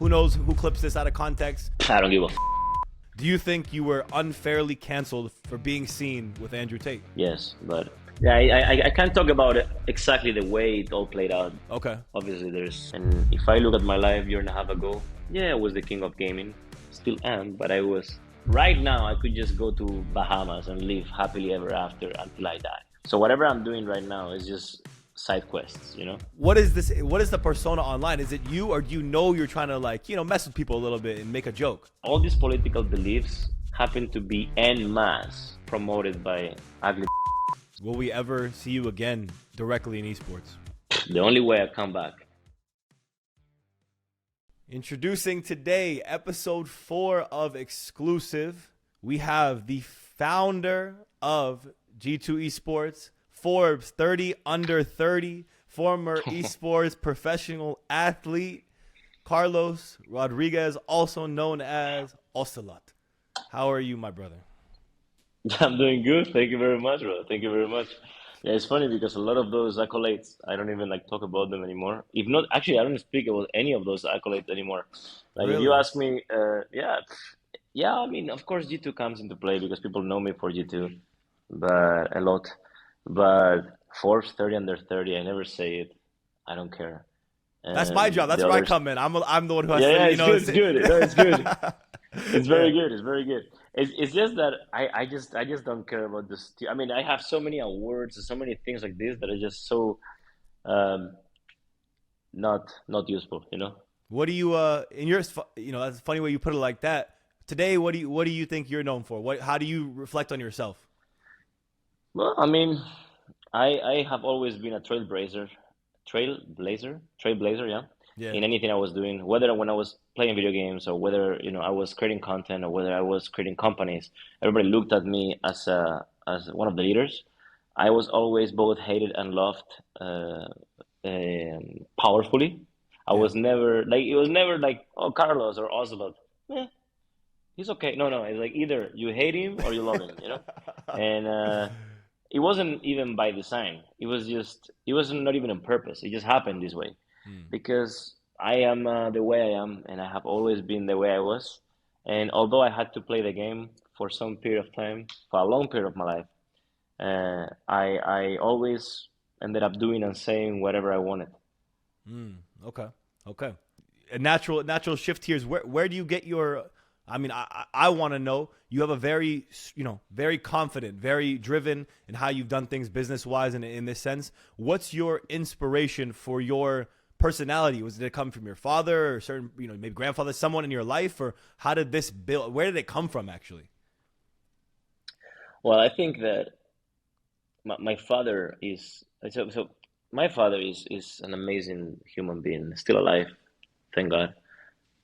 Who knows who clips this out of context? I don't give a Do you think you were unfairly canceled for being seen with Andrew Tate? Yes, but yeah, I can't talk about it exactly the way it all played out. Okay. Obviously, and if I look at my life year and a half ago, yeah, I was the king of gaming, still am, but I was, right now, I could just go to Bahamas and live happily ever after until I die. So whatever I'm doing right now is just side quests, you know? What is this? What is the persona online? Is it you, or do you know you're trying to, like, mess with people a little bit and make a joke? All these political beliefs happen to be en masse promoted by ugly. Will we ever see you again directly in esports? The only way I come back. Introducing today, episode 4 of Exclusive. We have the founder of G2 Esports, Forbes 30 under 30, former esports professional athlete, Carlos Rodriguez, also known as Ocelote. How are you, my brother? I'm doing good. Thank you very much, bro. Thank you very much. Yeah, it's funny because a lot of those accolades, I don't even talk about them anymore. If not, actually, I don't speak about any of those accolades anymore. Like, Really? if you ask me, yeah. I mean, of course, G2 comes into play because people know me for G2, but a lot. But Forbes 30 under 30, I never say it. I don't care. That's my job. That's where I come in. I'm the one who has yeah, to, it's good. No, it's good. It's very Yeah. good. It's very good. It's just that I just don't care about this. I mean, I have so many awards and so many things like this that are just so not useful, you know. What do you in your that's a funny way you put it like that. Today, what do you think you're known for? How do you reflect on yourself? Well, I mean, I have always been a trailblazer, yeah. Yeah. In anything I was doing, whether when I was playing video games or whether I was creating content or whether I was creating companies, everybody looked at me as one of the leaders. I was always both hated and loved powerfully. I was never like, it was never like, oh, Carlos or Ocelote, he's okay. No, it's like either you hate him or you love him, you know. And it wasn't even by design. It wasn't not even on purpose. It just happened this way. Because I am the way I am, and I have always been the way I was. And although I had to play the game for some period of time, for a long period of my life, I always ended up doing and saying whatever I wanted. Okay. A natural shift here is where do you get your? I mean, I want to know. You have a very very confident, very driven in how you've done things business wise, and in this sense, what's your inspiration for your personality? Did it come from your father or certain, maybe grandfather, someone in your life, or how did this build? Where did it come from, actually? Well, I think that my father is my father is an amazing human being, still alive, thank God,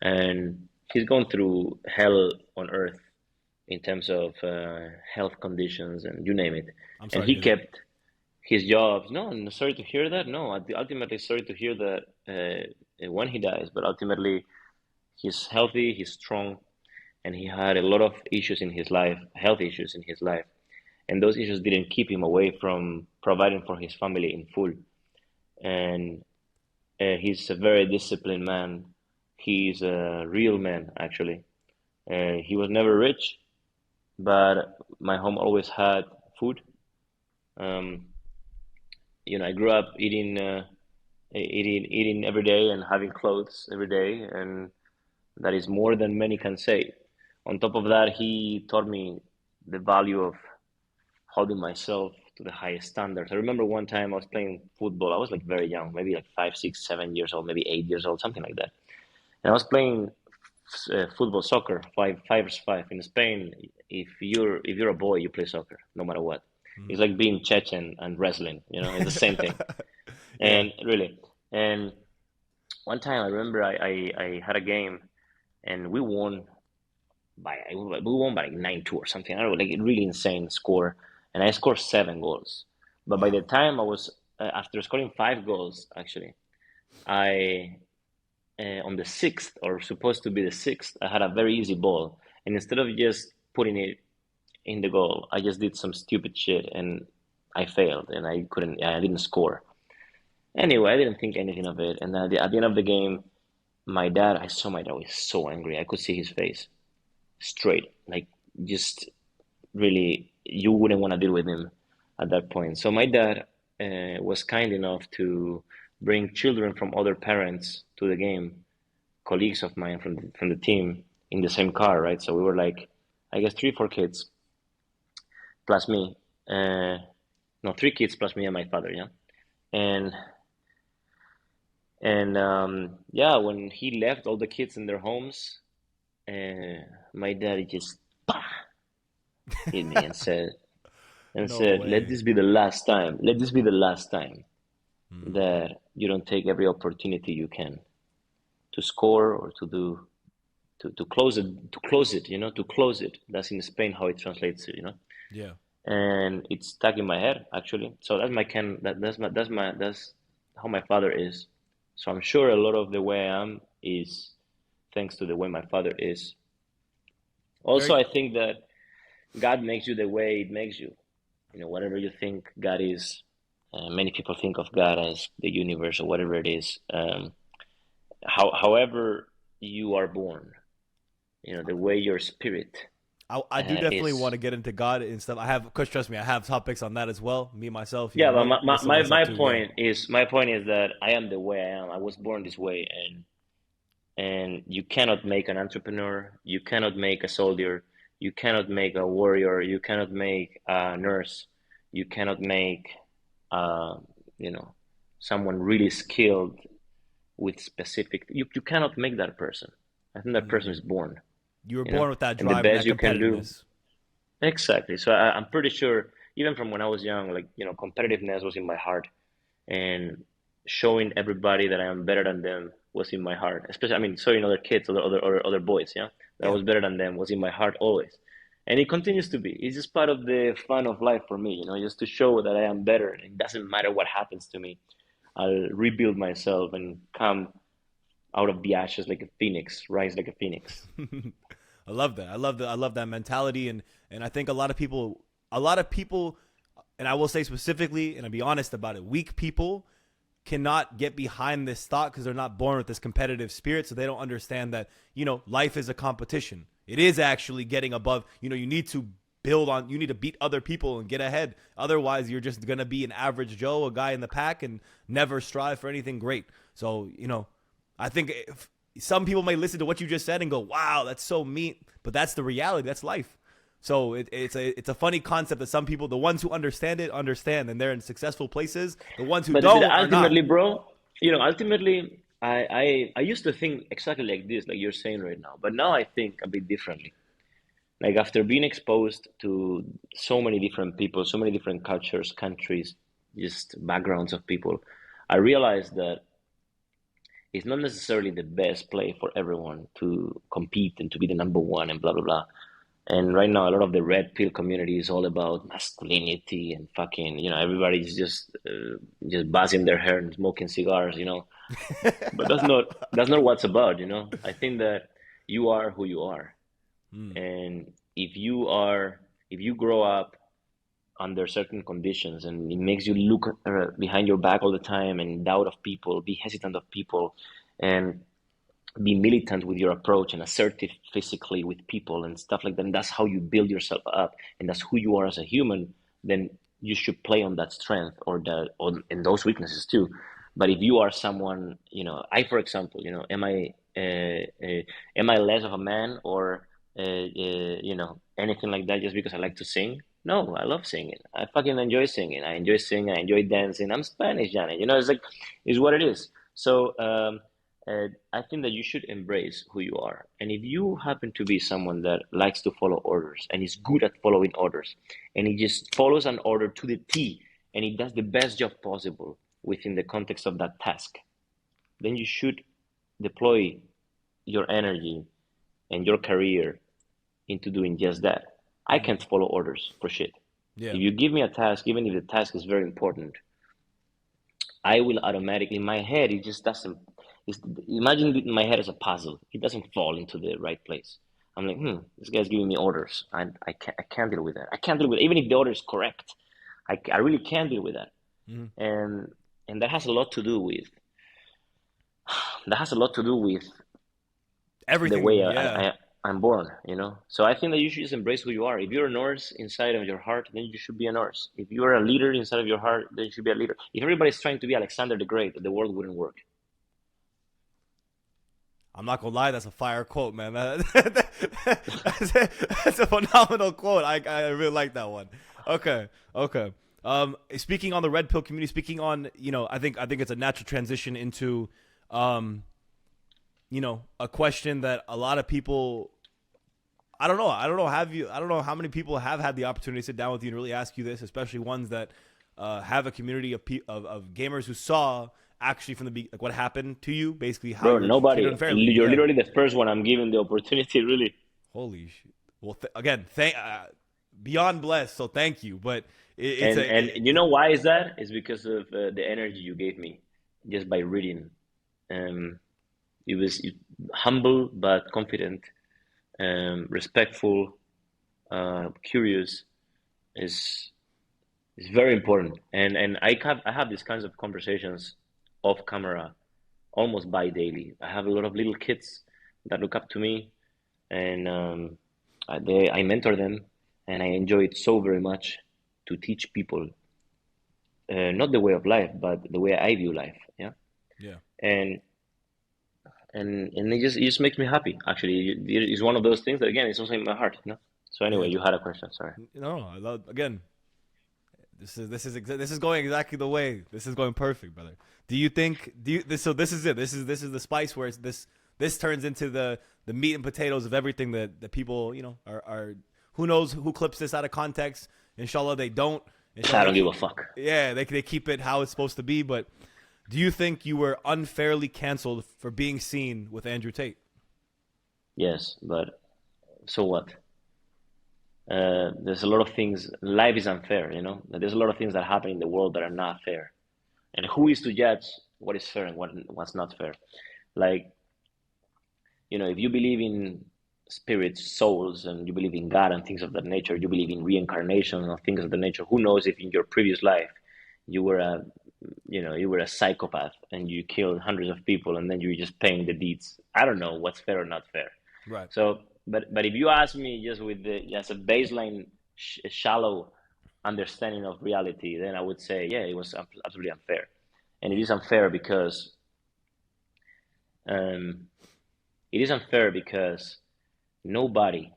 and he's gone through hell on earth in terms of health conditions and you name it, and he kept his jobs. No, I'm sorry to hear that. No, ultimately, sorry to hear that when he dies. But ultimately, he's healthy, he's strong, and he had a lot of issues in his life, health issues in his life. And those issues didn't keep him away from providing for his family in full. And he's a very disciplined man. He's a real man, actually. He was never rich, but my home always had food. I grew up eating every day and having clothes every day, and that is more than many can say. On top of that, he taught me the value of holding myself to the highest standards. I remember one time I was playing football. I was like very young, maybe like 5, 6, 7 years old, maybe 8 years old, something like that. And I was playing football, soccer, 5v5 in Spain. If you're a boy, you play soccer, no matter what. It's like being Chechen and wrestling, it's the same thing. And really, and one time I remember I had a game and we won by like 9-2 or something. I don't know, like a really insane score. And I scored 7 goals. But by the time I was, after scoring 5 goals, actually, I, on the 6th, or supposed to be the 6th, I had a very easy ball. And instead of just putting it in the goal, I just did some stupid shit and I failed and I didn't score. Anyway, I didn't think anything of it. And at the end of the game, my dad, I saw my dad was so angry. I could see his face straight, like just really, you wouldn't want to deal with him at that point. So my dad was kind enough to bring children from other parents to the game, colleagues of mine from the team in the same car, right? So we were like, I guess 3, 4 kids plus me, no, 3 kids plus me and my father, yeah. And yeah, when he left all the kids in their homes, my dad just hit me and No said, let way. this be the last time. Let this be the last time Mm. that you don't take every opportunity you can to score or to do to close it, to close it. That's in Spain how it translates. Yeah. And it's stuck in my head actually. So that's my can that that's how my father is. So I'm sure a lot of the way I am is thanks to the way my father is. Also, Very. I think that God makes you the way it makes you. Whatever you think God is, many people think of God as the universe or whatever it is. However you are born, the way your spirit I do definitely want is. to get into God and stuff. I have, cause trust me, I have topics on that as well. Me myself, Yeah, but know this of myself too. Yeah. my point is that I am the way I am. I was born this way, and you cannot make an entrepreneur, you cannot make a soldier, you cannot make a warrior, you cannot make a nurse, you cannot make uh, you know someone really skilled with specific. You cannot make that person. I think that person Mm. is born, You were born with that and the drive and best that you can do. competitiveness. Exactly. So I'm pretty sure, even from when I was young, like, competitiveness was in my heart, and showing everybody that I am better than them was in my heart. Especially, I mean, showing other kids, other boys, yeah, that I Yeah. was better than them was in my heart always, and it continues to be. It's just part of the fun of life for me, just to show that I am better. And it doesn't matter what happens to me. I'll rebuild myself and come out of the ashes like a phoenix, rise like a phoenix. I love that. I love that mentality, and I think a lot of people, and I will say specifically, and I'll be honest about it, weak people cannot get behind this thought because they're not born with this competitive spirit, so they don't understand that life is a competition. It is actually getting above. You need to you need to beat other people and get ahead. Otherwise, you're just gonna be an average Joe, a guy in the pack, and never strive for anything great. So I think some people may listen to what you just said and go, "Wow, that's so mean," but that's the reality. That's life. So it's a funny concept that some people, the ones who understand it, understand, and they're in successful places. The ones who But don't are not. ultimately, bro, ultimately, I used to think exactly like this, like you're saying right now. But now I think a bit differently. Like after being exposed to so many different people, so many different cultures, countries, just backgrounds of people, I realized that it's not necessarily the best play for everyone to compete and to be the number one and blah blah blah. And right now, a lot of the red pill community is all about masculinity and fucking, everybody's just buzzing their hair and smoking cigars. But that's not what it's about. I think that you are who you are, Mm, and if you grow up under certain conditions and it makes you look behind your back all the time and doubt of people, be hesitant of people, and be militant with your approach and assertive physically with people and stuff like that. And that's how you build yourself up, and that's who you are as a human. Then you should play on that strength or in those weaknesses too. But if you are someone, I, for example, am I less of a man or anything like that just because I like to sing? No, I love singing. I fucking enjoy singing. I enjoy singing. I enjoy dancing. I'm Spanish, Johnny. It's like, it's what it is. So I think that you should embrace who you are. And if you happen to be someone that likes to follow orders and is good at following orders, and he just follows an order to the T, and he does the best job possible within the context of that task, then you should deploy your energy and your career into doing just that. I mm, can't follow orders for shit. yeah. If you give me a task, even if the task is very important, I will automatically, in my head, it just doesn't. Imagine my head as a puzzle. It doesn't fall into the right place. I'm like, this guy's giving me orders. I can't deal with that. I can't deal with it. Even if the order is correct, I really can't deal with that. Mm, And that has a lot to do with, that has a lot to do with the Everything. way Yeah. I'm born, you know? So I think that you should just embrace who you are. If you're a nurse inside of your heart, then you should be a nurse. If you're a leader inside of your heart, then you should be a leader. If everybody's trying to be Alexander the Great, the world wouldn't work. I'm not gonna lie, that's a fire quote, man. That's a phenomenal quote. I really like that one. Okay, okay. Speaking on the red pill community, speaking on, I think it's a natural transition into, um, a question that a lot of people. I don't know. I don't know. I don't know how many people have had the opportunity to sit down with you and really ask you this, especially ones that have a community of gamers who saw actually from like what happened to you, basically how Bro, you were treated nobody. unfairly. You're Yeah. literally the first one I'm giving the opportunity, really. Holy shit. Well, again, beyond blessed. So thank you. But And you know why is that? It's because of the energy you gave me just by reading. Um, it was humble but confident, respectful, curious. Is very important. And I have these kinds of conversations off camera almost by daily. I have a lot of little kids that look up to me, and I mentor them, and I enjoy it so very much to teach people not the way of life, but the way I view life. Yeah, yeah. and and it just makes me happy. Actually, it's one of those things that again, it's also in my heart. You know. So anyway, Yeah. you had a question. Sorry. No, I love again. This is going exactly the way. This is going perfect, brother. Do you think? So this is it. This is the spice where this turns into the meat and potatoes of everything that people are. Who knows who clips this out of context? Inshallah, they don't. I Inshallah, don't give a fuck. yeah, they keep it how it's supposed to be. But do you think you were unfairly canceled for being seen with Andrew Tate? Yes, but so what? There's a lot of things. Life is unfair, you know. There's a lot of things that happen in the world that are not fair. And who is to judge what is fair and what's not fair? Like, if you believe in spirits, souls, and you believe in God and things of that nature, you believe in reincarnation and things of that nature. Who knows if in your previous life you were a psychopath and you killed hundreds of people and then you were just paying the deeds. I don't know what's fair or not fair. Right. So, but if you ask me just with just a baseline shallow understanding of reality, then I would say, yeah, it was absolutely unfair, and it is unfair because um, nobody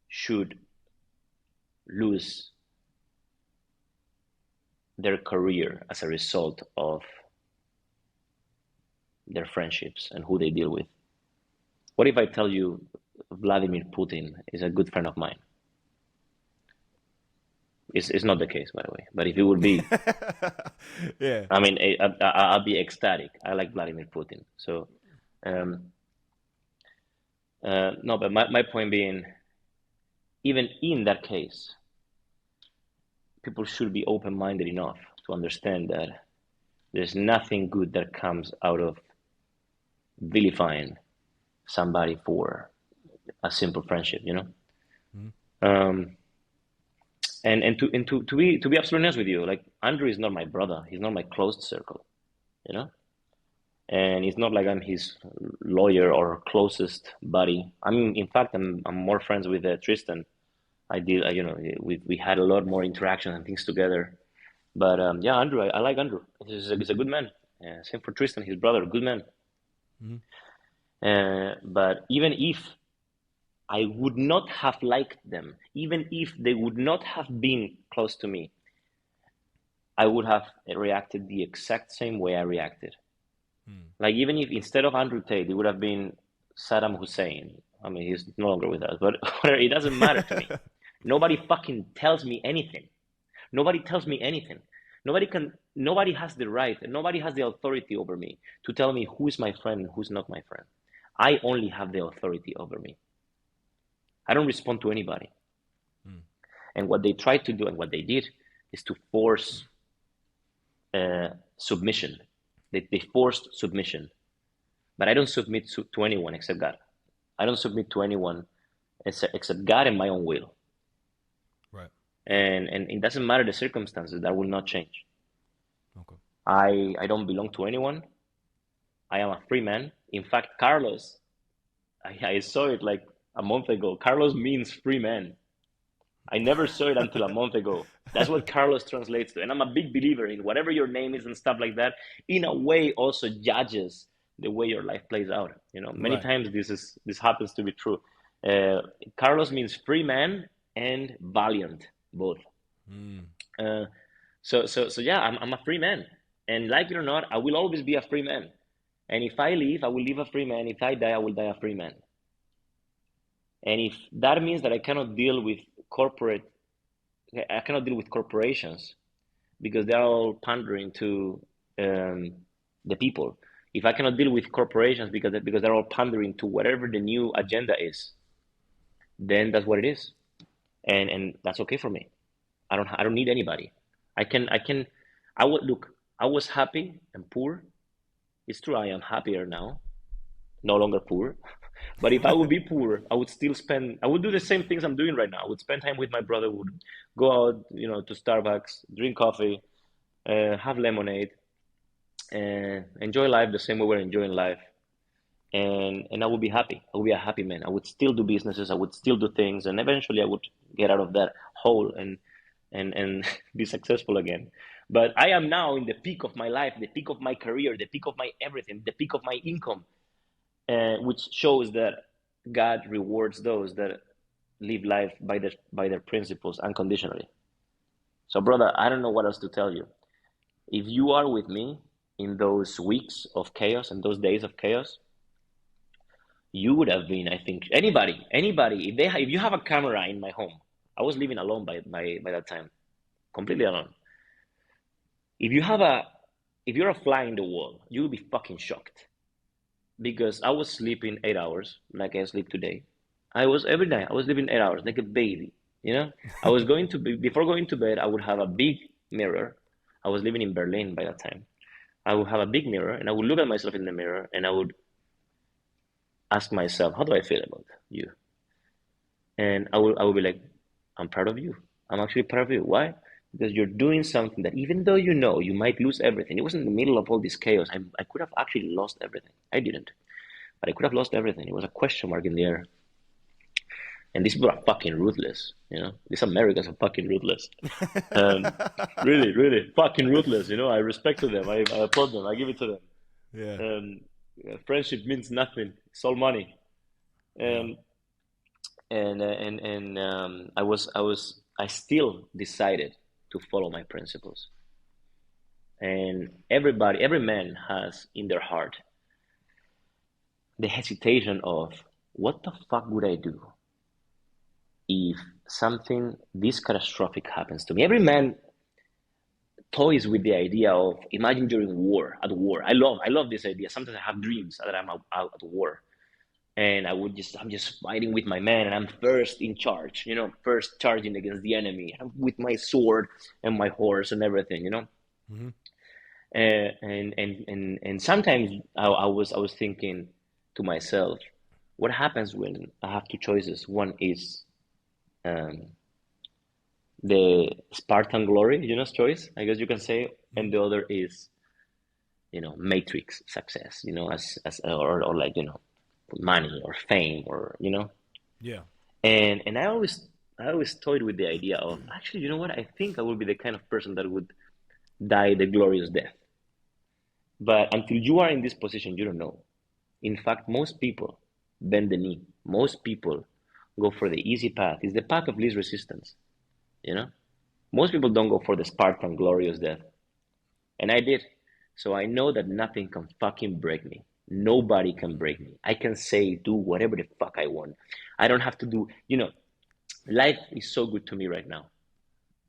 should lose their career as a result of their friendships and who they deal with. What if I tell you Vladimir Putin is a good friend of mine? It's not the case, by the way. But if it would be, Yeah. I mean, I'll be ecstatic. I like Vladimir Putin. So, no, but my point being, even in that case, people should be open-minded enough to understand that there's nothing good that comes out of vilifying somebody for a simple friendship, you know. Mhm. And to be absolutely honest with you, like Andrew is not my brother. He's not my closed circle, you know. And it's not like I'm his lawyer or closest buddy. I mean, in fact, I'm more friends with Tristan. I did, we had a lot more interaction and things together. But yeah, Andrew, I like Andrew. He's a good man. Same for Tristan, his brother, good man. Mhm. But even if I would not have liked them, even if they would not have been close to me, I would have reacted the exact same way I reacted. Like, even if instead of Andrew Tate, it would have been Saddam Hussein. I mean, he's no longer with us, but it doesn't matter to me. Nobody fucking tells me anything. Nobody tells me anything. Nobody has the right, and nobody has the authority over me to tell me who is my friend and who's not my friend. I only have the authority over me. I don't respond to anybody. And what they tried to do and what they did is to force submission. They forced submission. But I don't submit to anyone except God. I don't submit to anyone except God and my own will. Right. And it doesn't matter the circumstances, that will not change. Okay. I don't belong to anyone. I am a free man. In fact, Carlos, I saw it like a month ago. Carlos means free man. I never saw it until a month ago. That's what Carlos translates to. And I'm a big believer in whatever your name is and stuff like that, in a way also judges the way your life plays out. You know, many Right. times this happens to be true. Uh, Carlos means free man and valiant, both. Mm. Uh, so yeah, I'm a free man. And like it or not, I will always be a free man. And if I leave, I will leave a free man. If I die, I will die a free man. And if that means that I cannot deal with corporations because they're all pandering to the people. If I cannot deal with corporations because they're all pandering to whatever the new agenda is, then that's what it is, and that's okay for me. I don't need anybody. I would look. I was happy and poor. It's true. I am happier now, no longer poor. But if I would be poor, I would do the same things I'm doing right now. I would spend time with my brother, would go out, to Starbucks, drink coffee, have lemonade, and enjoy life the same way we're enjoying life. And I would be happy. I would be a happy man. I would still do businesses. I would still do things, and eventually I would get out of that hole and be successful again. But I am now in the peak of my life, the peak of my career, the peak of my everything, the peak of my income, which shows that God rewards those that live life by their principles unconditionally. So, brother, I don't know what else to tell you. If you are with me in those weeks of chaos and those days of chaos, you would have been, I think, anybody, if you have a camera in my home, I was living alone by that time, completely alone. If you're a fly in the wall, you will be fucking shocked because I was sleeping 8 hours like I sleep today. Every night I was sleeping 8 hours like a baby. I was before going to bed, I would have a big mirror. I was living in Berlin by that time. I would have a big mirror and I would look at myself in the mirror and I would ask myself, how do I feel about you? And I would be like, I'm proud of you. I'm actually proud of you. Why? Because you're doing something that even though you might lose everything. It was in the middle of all this chaos. I could have actually lost everything. I didn't, but I could have lost everything. It was a question mark in the air. And these people are fucking ruthless. These Americans are fucking ruthless. Really, really fucking ruthless. I respect to them. I applaud them. I give it to them. Yeah. Friendship means nothing. It's all money. Yeah. I still decided to follow my principles. And every man has in their heart the hesitation of what the fuck would I do if something this catastrophic happens to me. Every man toys with the idea of imagine during at war. I love this idea. Sometimes I have dreams that I'm out at war. And I'm just fighting with my man and I'm first in charge, first charging against the enemy. I'm with my sword and my horse and everything, Mm-hmm. And sometimes I was thinking to myself, what happens when I have two choices? One is the Spartan glory, choice, I guess you can say, and the other is, matrix success, or like, money or fame or, Yeah. and I always toyed with the idea of actually, you know what? I think I would be the kind of person that would die the glorious death. But until you are in this position, you don't know. In fact, most people bend the knee. Most people go for the easy path. It's the path of least resistance. Most people don't go for the Spartan glorious death. And I did. So I know that nothing can fucking break me. Nobody can break me. I can say, do whatever the fuck I want. I don't have to do, life is so good to me right now.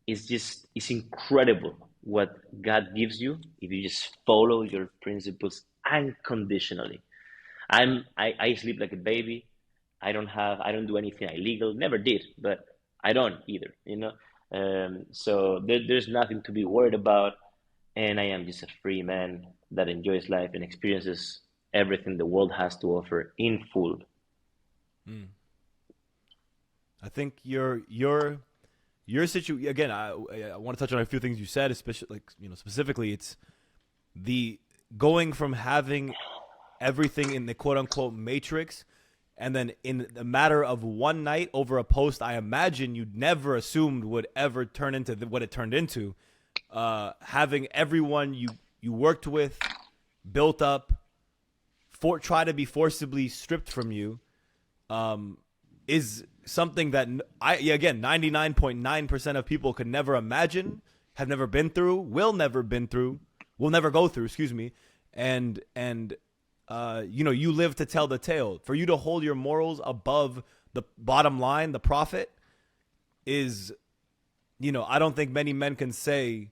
It's incredible what God gives you if you just follow your principles unconditionally. I sleep like a baby. I don't do anything illegal. Never did, but I don't either, So there's nothing to be worried about. And I am just a free man that enjoys life and experiences everything the world has to offer in full. Mm. I think your situation again. I want to touch on a few things you said, especially specifically, it's the going from having everything in the quote unquote matrix. And then in a matter of one night over a post I imagine you never assumed would ever turn into what it turned into, having everyone you worked with, built up, try to be forcibly stripped from you, is something that again 99.9% of people could never imagine, have never been through, will never go through, excuse me, and you live to tell the tale. For you to hold your morals above the bottom line, the profit, is, I don't think many men can say,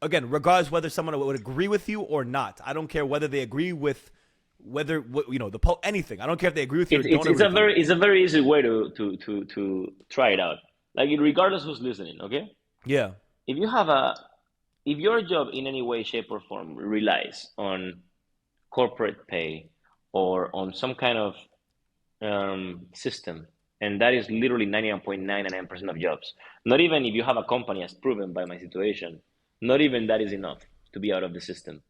again, regardless whether someone would agree with you or not. I don't care whether they agree with anything. I don't care if they agree with you or don't agree with you. It's a very easy way to try it out. Like, regardless who's listening, okay? Yeah. If your job in any way, shape, or form relies on corporate pay or on some kind of system, and that is literally 99.99% of jobs. Not even if you have a company, as proven by my situation, not even that is enough to be out of the system.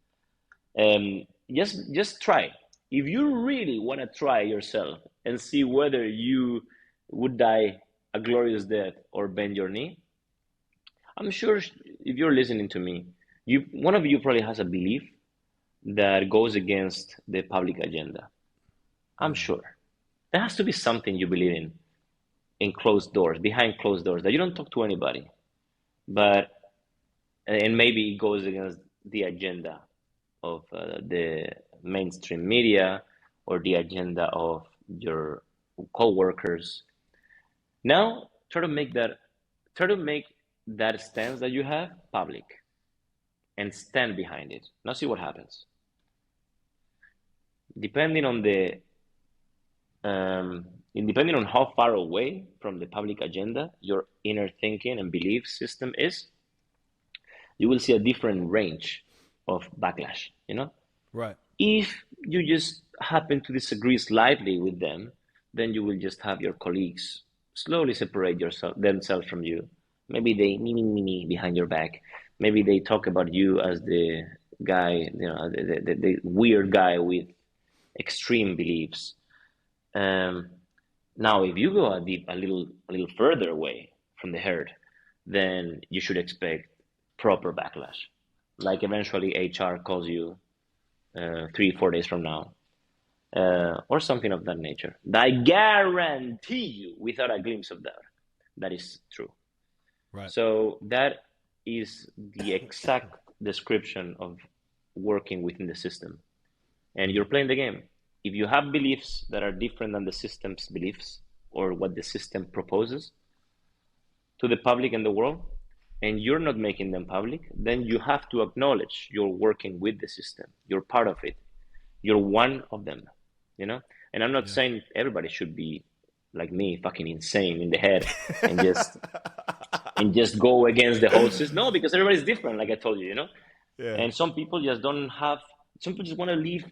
Just try. If you really want to try yourself and see whether you would die a glorious death or bend your knee, I'm sure if you're listening to me, one of you probably has a belief that goes against the public agenda. I'm sure. There has to be something you believe in closed doors, behind closed doors, that you don't talk to anybody. And maybe it goes against the agenda of the mainstream media or the agenda of your co-workers. Now, try to make that stance that you have public and stand behind it. Now see what happens. Depending on how far away from the public agenda your inner thinking and belief system is, you will see a different range of backlash, Right. If you just happen to disagree slightly with them, then you will just have your colleagues slowly separate themselves from you. Maybe they me behind your back. Maybe they talk about you as the guy, the weird guy with extreme beliefs. Now, if you go a little further away from the herd, then you should expect proper backlash. Like eventually HR calls you 3-4 days from now, or something of that nature. I guarantee you, without a glimpse of doubt, that is true. Right. So that is the exact description of working within the system. And you're playing the game. If you have beliefs that are different than the system's beliefs or what the system proposes to the public and the world, and you're not making them public, then you have to acknowledge you're working with the system. You're part of it. You're one of them, And I'm not saying everybody should be like me, fucking insane in the head and just go against the whole system. No, because everybody's different, like I told you, Yeah. And some people just some people just want to live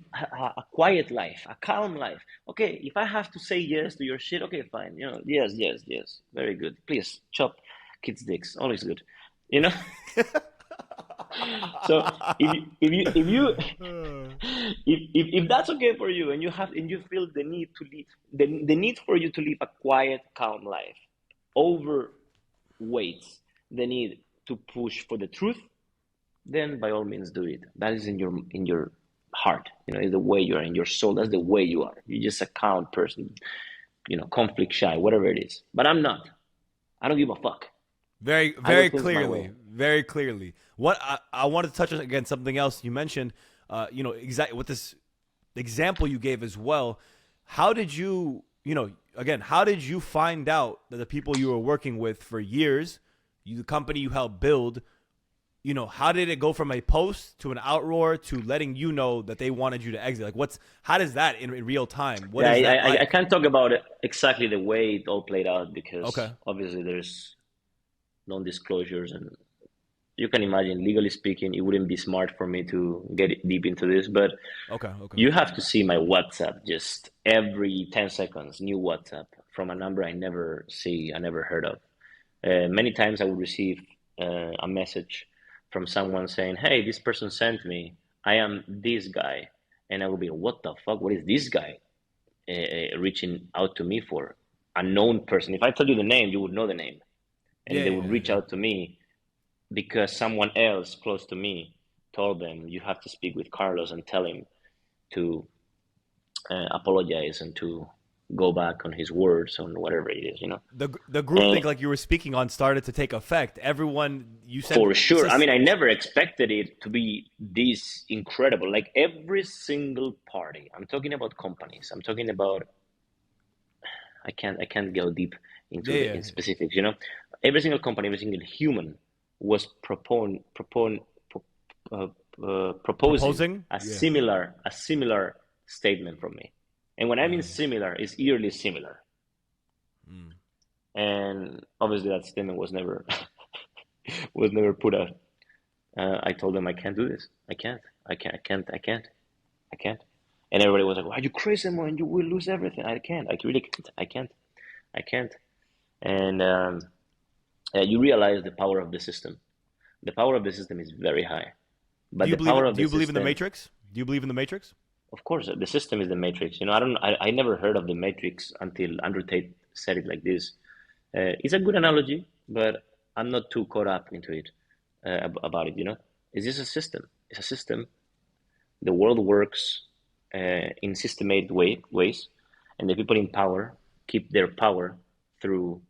a quiet life, a calm life. Okay, if I have to say yes to your shit, okay, fine. Yes, very good. Please chop kids' dicks, always good. So if that's okay for you, and you feel the need to live the need for you to live a quiet, calm life overweights the need to push for the truth, then by all means do it. That is in your heart, is the way you are, in your soul. That's the way you are. You're just a calm person, conflict shy, whatever it is. But I'm not. I don't give a fuck. Very clearly. What I wanted to touch on again, something else you mentioned, exactly with this example you gave as well. How did you, how did you find out that the people you were working with for years, the company you helped build, how did it go from a post to an outroar to letting you know that they wanted you to exit? Like, how does that in real time? I can't talk about it exactly the way it all played out because obviously there's non-disclosures, and you can imagine, legally speaking, it wouldn't be smart for me to get deep into this, but you have to see my WhatsApp just every 10 seconds, new WhatsApp from a number I never heard of. Many times I would receive a message from someone saying, hey, this person sent me, I am this guy, and I will be, what the fuck? What is this guy reaching out to me for? A known person. If I tell you the name, you would know the name, and Yeah, they yeah, would reach yeah. out to me because someone else close to me told them, you have to speak with Carlos and tell him to apologize and to go back on his words on whatever it is, The group And think like you were speaking on started to take effect. Everyone, you said for it's sure, I just mean, I never expected it to be this incredible. Like every single party, I'm talking about companies, I'm talking about, I can't go deep into yeah, the yeah. in specifics, Every single company, every single human was uh, proposing Proposing. Yeah. a similar statement from me. And when I mean similar, it's eerily similar. Mm. And obviously that statement was never was never put out. I told them I can't do this. I can't. I can't. I can't. I can't. I can't. And everybody was like, "Why are you crazy, man? You will lose everything." I can't. I really can't. I can't. I can't. And you realize the power of the system. The power of the system is very high, Do but you the power of do the you believe in the system, Matrix? Do you believe in the Matrix? of course, the system is the matrix. I don't. I never heard of the matrix until Andrew Tate said it like this. It's a good analogy, but I'm not too caught up into it about it. It's just a system. It's a system. The world works in systematic ways, and the people in power keep their power through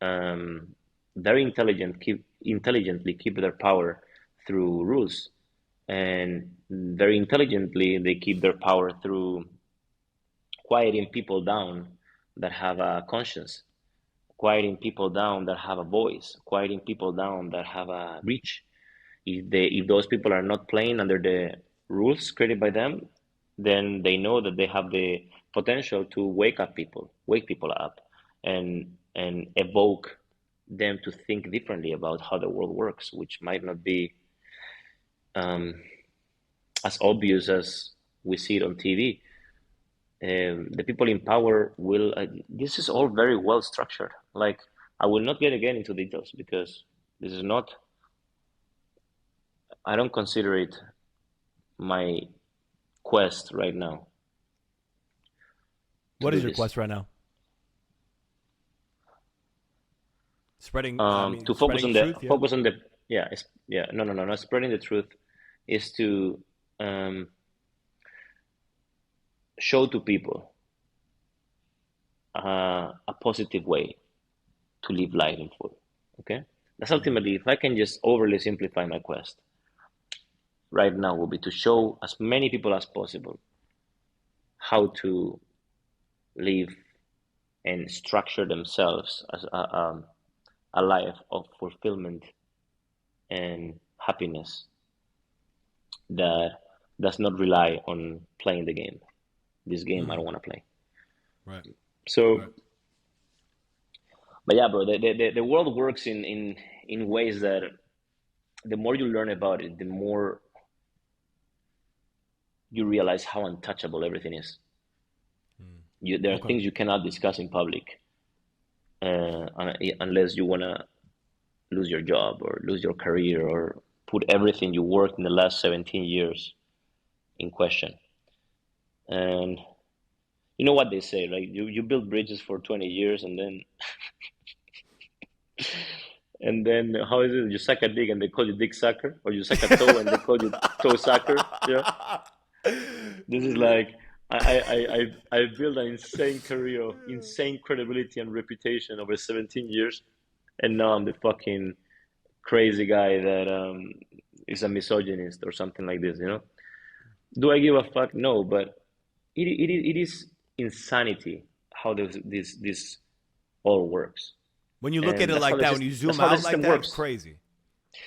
um, very intelligently keep their power through rules, and very intelligently they keep their power through quieting people down that have a conscience, quieting people down that have a voice, quieting people down that have a reach. If those people are not playing under the rules created by them, then they know that they have the potential to wake people up, and evoke them to think differently about how the world works, which might not be um, as obvious as we see it on TV. The people in power will. This is all very well structured. Like, I will not get again into details because this is not. I don't consider it my quest right now to What do is your this. quest right now? Spreading. I mean, To spreading truth. Yeah. focus on the yeah yeah no, not spreading the truth, is to um, show to people a positive way to live life in full. Okay, that's ultimately, if I can just overly simplify my quest right now, will be to show as many people as possible how to live and structure themselves as a life of fulfillment and happiness that does not rely on playing the game. This game I don't want to play. Right. So, Right. but yeah, bro, the world works in ways that the more you learn about it, the more you realize how untouchable everything is. There are Okay. things you cannot discuss in public unless you want to lose your job or lose your career or put everything you worked in the last 17 years in question. And you know what they say, right? You build bridges for 20 years, and then how is it? You suck a dick and they call you dick sucker, or you suck a toe and they call you toe sucker. Yeah. This is like, I built an insane career of insane credibility and reputation over 17 years, and now I'm the fucking crazy guy that is a misogynist or something like this. Do I give a fuck? No, but it is insanity how this all works, When you look at and it like that, when you that's zoom how the out like system that, it's works. crazy.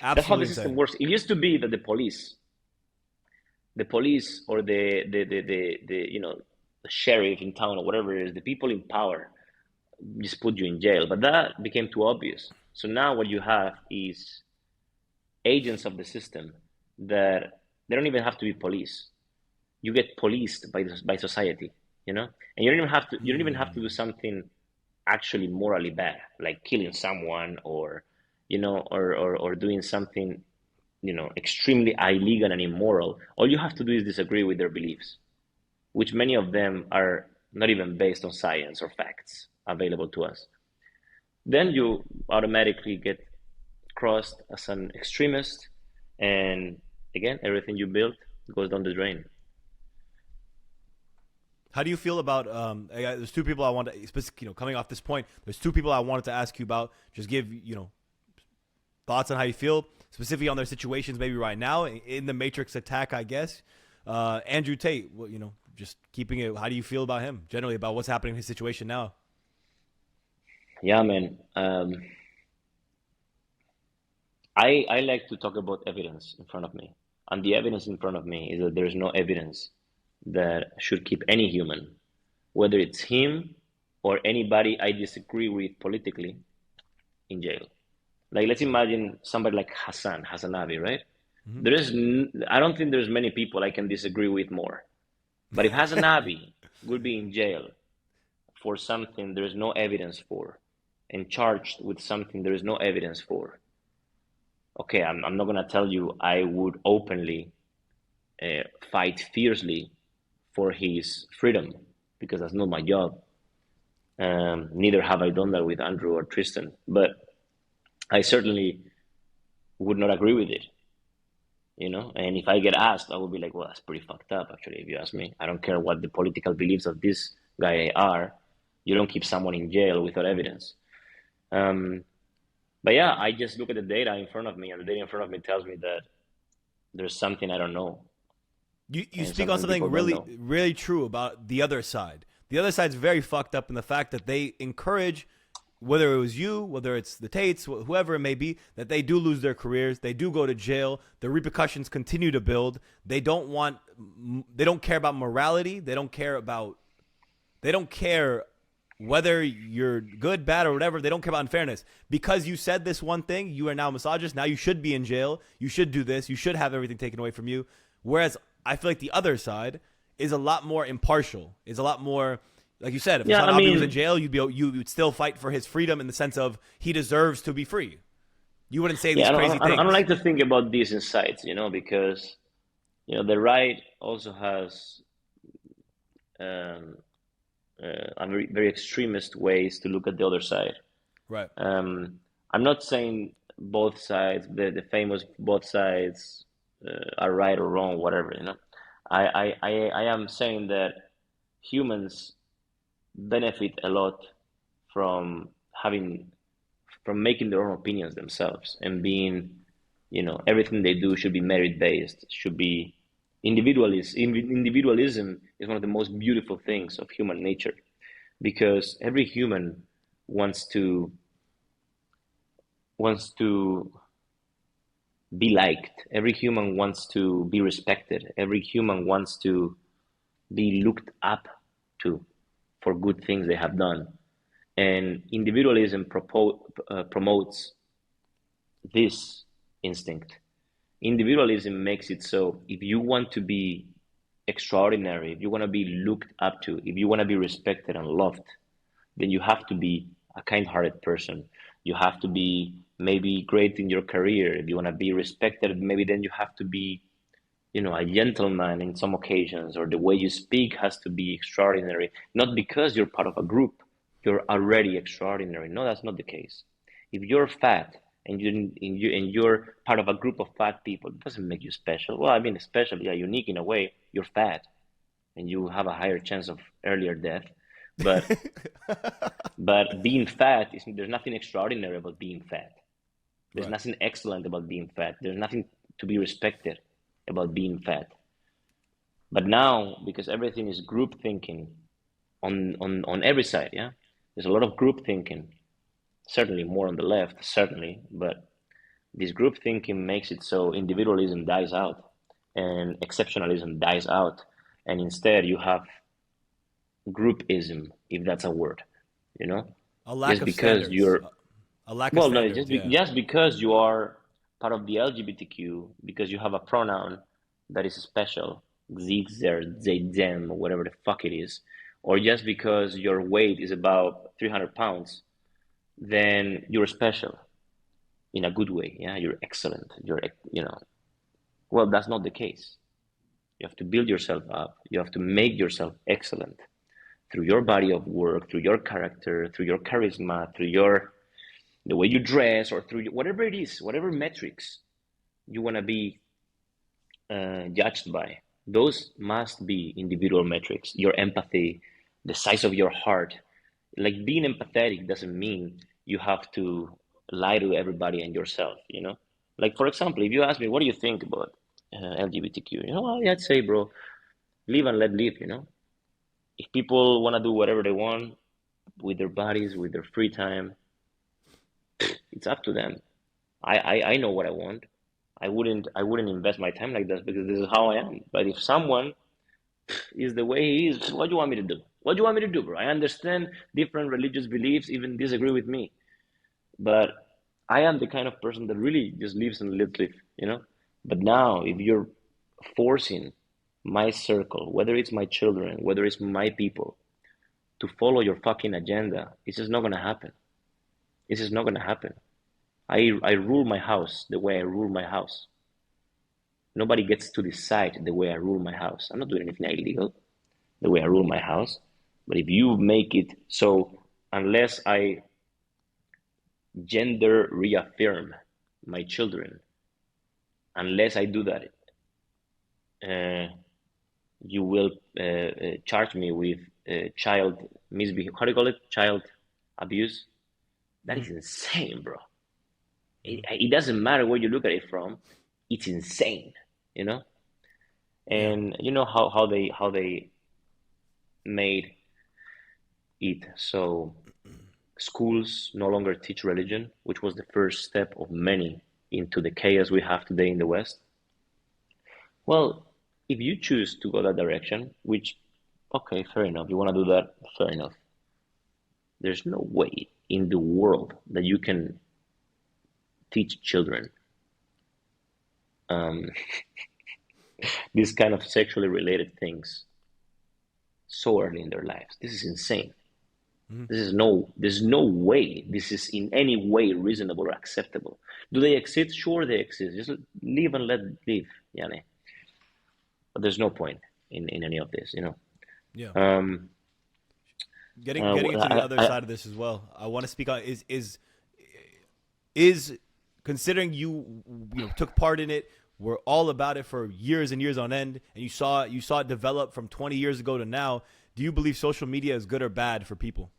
That's how the Absolutely system insane. works. It used to be that the police or the sheriff in town or whatever it is, the people in power just put you in jail. But that became too obvious. So now what you have is agents of the system that they don't even have to be police. You get policed by society, and you don't even have to do something actually morally bad, like killing someone or or doing something extremely illegal and immoral, all you have to do is disagree with their beliefs, which many of them are not even based on science or facts available to us. Then you automatically get crossed as an extremist, and again, everything you built goes down the drain. How do you feel about there's two people I want to coming off this point, there's two people I wanted to ask you about. Just give, thoughts on how you feel specifically on their situations maybe right now in the Matrix attack, I guess. Andrew Tate, just keeping it, how do you feel about him generally, about what's happening in his situation now? Yeah, man. I like to talk about evidence in front of me. And the evidence in front of me is that there's no evidence that should keep any human, whether it's him or anybody I disagree with politically, in jail. Like, let's imagine somebody like HasanAbi, right? I don't think there's many people I can disagree with more. But if HasanAbi would be in jail for something there is no evidence for, and charged with something there is no evidence for, okay, I'm not going to tell you I would openly fight fiercely for his freedom, because that's not my job. Neither have I done that with Andrew or Tristan, but I certainly would not agree with it, and if I get asked, I will be like, well, that's pretty fucked up, actually, if you ask me. I don't care what the political beliefs of this guy are. You don't keep someone in jail without evidence. But yeah, I just look at the data in front of me, and the data in front of me tells me that there's something I don't know. You speak on something really, really true about the other side. The other side's very fucked up in the fact that they encourage, whether it was you, whether it's the Tates, whoever it may be, that they do lose their careers, they do go to jail, the repercussions continue to build. They don't care about morality. They don't care whether you're good, bad, or whatever. They don't care about unfairness. Because you said this one thing, you are now misogynist. Now you should be in jail. You should do this. You should have everything taken away from you. Whereas I feel like the other side is a lot more impartial. Is a lot more, like you said, if HasanAbi was in jail, you would still fight for his freedom in the sense of he deserves to be free. You wouldn't say these crazy things. I don't like to think about these insights, because the right also has very, very extremist ways to look at the other side. Right. I'm not saying both sides, the famous both sides are right or wrong, whatever. I am saying that humans benefit a lot from making their own opinions themselves, and being, everything they do should be merit based, should be individualist. Individualism is one of the most beautiful things of human nature, because every human wants to be liked. Every human wants to be respected. Every human wants to be looked up to for good things they have done. And individualism promotes this instinct. Individualism makes it so if you want to be extraordinary, if you want to be looked up to, if you want to be respected and loved, then you have to be a kind-hearted person. You have to be maybe great in your career. If you want to be respected, maybe then you have to be, a gentleman in some occasions, or the way you speak has to be extraordinary. Not because you're part of a group, you're already extraordinary. No, that's not the case. If you're fat and you're part of a group of fat people, it doesn't make you special. Well, I mean, especially unique in a way. You're fat, and you have a higher chance of earlier death. But but being fat there's nothing extraordinary about being fat. There's nothing excellent about being fat. There's nothing to be respected about being fat. But now, because everything is group thinking on every side, yeah, there's a lot of group thinking. Certainly more on the left, certainly, but this group thinking makes it so individualism dies out and exceptionalism dies out, and instead you have groupism, if that's a word, a lack of standards. Just because you are part of the LGBTQ, because you have a pronoun that is special, ze, zer, they, them, or whatever the fuck it is, or just because your weight is about 300 pounds, then you're special. in a good way. Yeah, you're excellent. Well, that's not the case. You have to build yourself up. You have to make yourself excellent through your body of work, through your character, through your charisma, through the way you dress, or through whatever it is, whatever metrics you want to be judged by. Those must be individual metrics. Your empathy, the size of your heart. Like, being empathetic doesn't mean you have to lie to everybody and yourself, you know? Like, for example, if you ask me, what do you think about LGBTQ? I'd say, bro, live and let live, you know? If people want to do whatever they want with their bodies, with their free time, it's up to them. I know what I want. I wouldn't invest my time like this because this is how I am. But if someone is the way he is, what do you want me to do? What do you want me to do, bro? I understand different religious beliefs even disagree with me, but I am the kind of person that really just lives and lives life, you know? But now, if you're forcing my circle, whether it's my children, whether it's my people, to follow your fucking agenda, it's just not gonna happen. It's just not gonna happen. I rule my house the way I rule my house. Nobody gets to decide the way I rule my house. I'm not doing anything illegal the way I rule my house. But if you make it so, unless I gender reaffirm my children, unless I do that, you will charge me with child misbehavior. How do you call it? Child abuse. That is insane, bro. It doesn't matter where you look at it from. It's insane, you know. Yeah. And you know how they made it so schools no longer teach religion, which was the first step of many into the chaos we have today in the West. Well, if you choose to go that direction, which, okay, fair enough, you want to do that, fair enough. There's no way in the world that you can teach children um, these kind of sexually related things so early in their lives. This is insane. There's no way this is in any way reasonable or acceptable. Do they exist? Sure, they exist. Just live and let live, Yane. But there's no point in any of this, you know. Yeah. Um, Getting into the other side of this as well. I want to speak on is considering you took part in it, were all about it for years and years on end, and you saw it develop from 20 years ago to now. Do you believe social media is good or bad for people?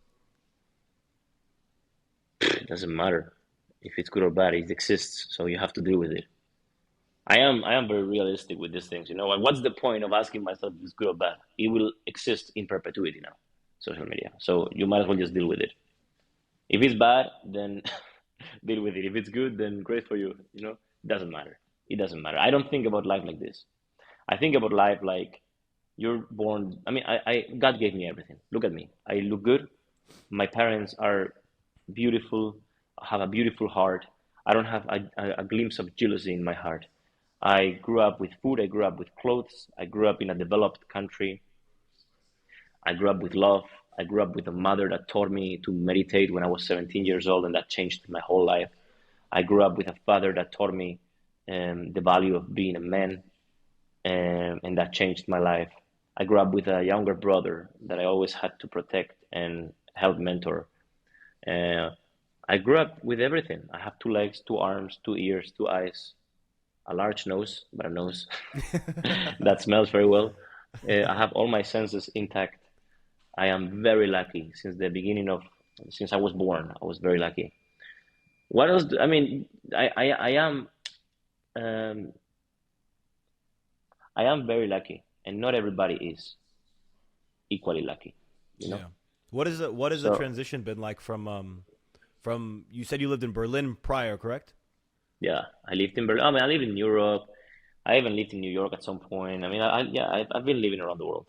it doesn't matter if it's good or bad. It exists, so you have to deal with it. I am very realistic with these things, you know. And what's the point of asking myself if it's good or bad? It will exist in perpetuity now, social media. So you might as well just deal with it. If it's bad, then deal with it. If it's good, then great for you. You know, it doesn't matter. It doesn't matter. I don't think about life like this. I think about life like you're born. I mean, God gave me everything. Look at me. I look good. My parents are beautiful. I have a beautiful heart. I don't have a glimpse of jealousy in my heart. I grew up with food. I grew up with clothes. I grew up in a developed country. I grew up with love. I grew up with a mother that taught me to meditate when I was 17 years old, and that changed my whole life. I grew up with a father that taught me the value of being a man, and that changed my life. I grew up with a younger brother that I always had to protect and help mentor. Uh, I grew up with everything. I have two legs, two arms, two ears, two eyes, a large nose, but a nose that smells very well. I have all my senses intact. I am very lucky since I was born. I was very lucky. What else? I mean, um, I am very lucky, and not everybody is equally lucky, you know? Yeah. What has the So, transition been like from you said you lived in Berlin prior, correct? yeah, I lived in Berlin. I mean, I lived in Europe. I even lived in New York at some point. I mean, yeah, I've been living around the world.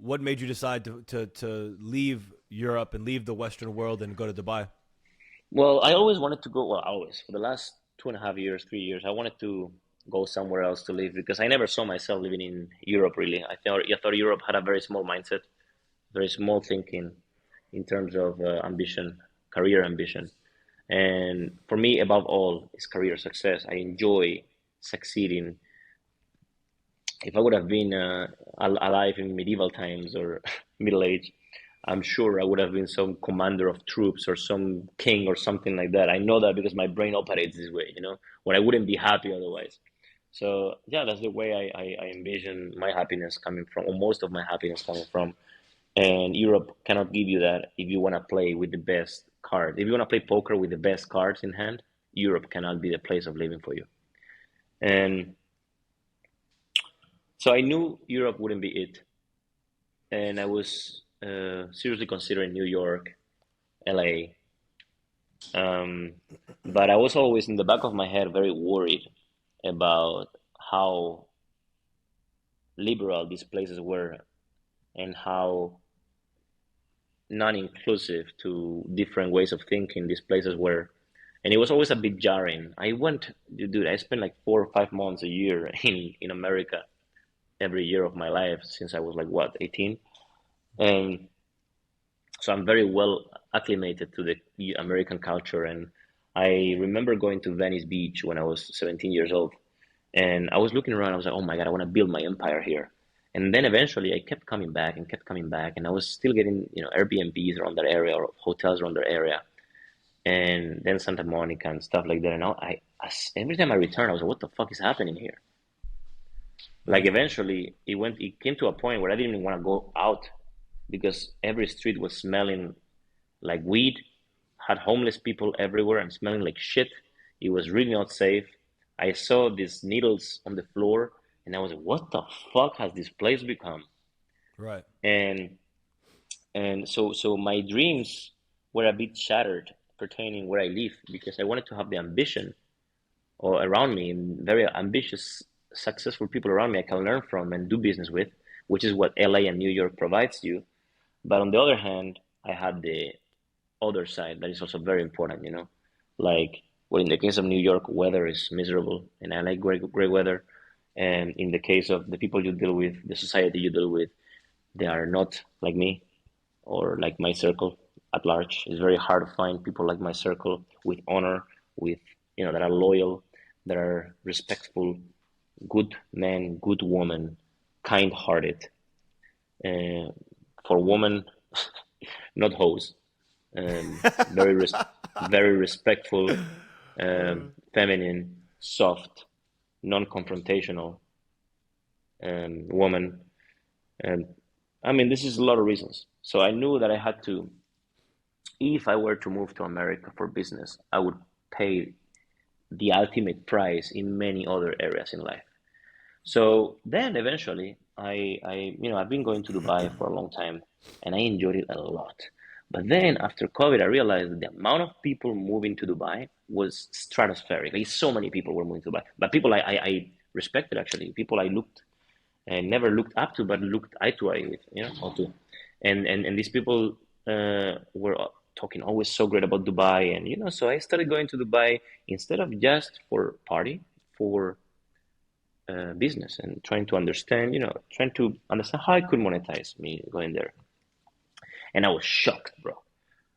What made you decide to leave Europe and leave the Western world and go to Dubai? Well, I always wanted to go, well, always, for the last 2.5 years, 3 years, I wanted to go somewhere else to live because I never saw myself living in Europe, really. I thought Europe had a very small mindset, very small thinking in terms of ambition, career ambition. And for me, above all, is career success. I enjoy succeeding. If I would have been alive in medieval times or middle age, I'm sure I would have been some commander of troops or some king or something like that. I know that because my brain operates this way, when I wouldn't be happy otherwise. So yeah, that's the way I envision my happiness coming from, or most of my happiness coming from. And Europe cannot give you that if you want to play with the best card. If you want to play poker with the best cards in hand, Europe cannot be the place of living for you. And so I knew Europe wouldn't be it. And I was seriously considering New York, LA. Um, but I was always in the back of my head very worried about how liberal these places were and how non-inclusive to different ways of thinking these places were. And it was always a bit jarring. I spent like 4 or 5 months a year in America every year of my life since I was like, what, 18? And so I'm very well acclimated to the American culture. And I remember going to Venice Beach when I was 17 years old. And I was looking around, I was like, oh my God, I want to build my empire here. And then eventually I kept coming back and kept coming back. And I was still getting, Airbnbs around that area or hotels around that area. And then Santa Monica and stuff like that. And every time I returned, I was like, what the fuck is happening here? Like eventually it came to a point where I didn't even want to go out because every street was smelling like weed, had homeless people everywhere and smelling like shit. It was really not safe. I saw these needles on the floor and I was like, what the fuck has this place become? Right. And so my dreams were a bit shattered pertaining where I live because I wanted to have the ambition or around me, very ambitious, successful people around me I can learn from and do business with, which is what LA and New York provides you. But on the other hand, I had the other side that is also very important. Like, well, in the case of New York, weather is miserable, and I like great weather. And in the case of the people you deal with, the society you deal with, they are not like me or like my circle at large. It's very hard to find people like my circle with honor, with that are loyal, that are respectful, good men, good woman, kind-hearted. Uh, for women, not hoes. Very very respectful, feminine, soft, non-confrontational woman. And I mean, this is a lot of reasons. So I knew that I had to, if I were to move to America for business, I would pay the ultimate price in many other areas in life. So then eventually, I've been going to Dubai for a long time, and I enjoyed it a lot. But then after COVID, I realized that the amount of people moving to Dubai was stratospheric. Like so many people were moving to Dubai, but people I respected actually, people I looked and never looked up to, but looked eye to eye with, or to, and these people were talking always so great about Dubai, and so I started going to Dubai instead of just for party, for business and trying to understand, how I could monetize me going there. And I was shocked, bro.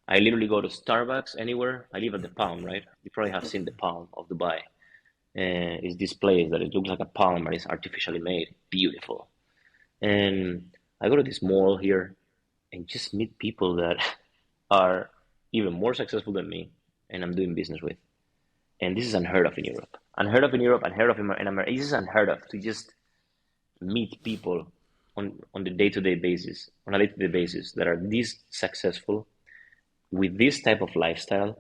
I literally go to Starbucks anywhere. I live at the Palm, right? You probably have seen the Palm of Dubai. It's this place that it looks like a palm, but it's artificially made. Beautiful. And I go to this mall here and just meet people that are even more successful than me and I'm doing business with. And this is unheard of in Europe. Unheard of in Europe, unheard of in America. This is unheard of to just meet people on the day-to-day basis, on a day-to-day basis that are this successful with this type of lifestyle.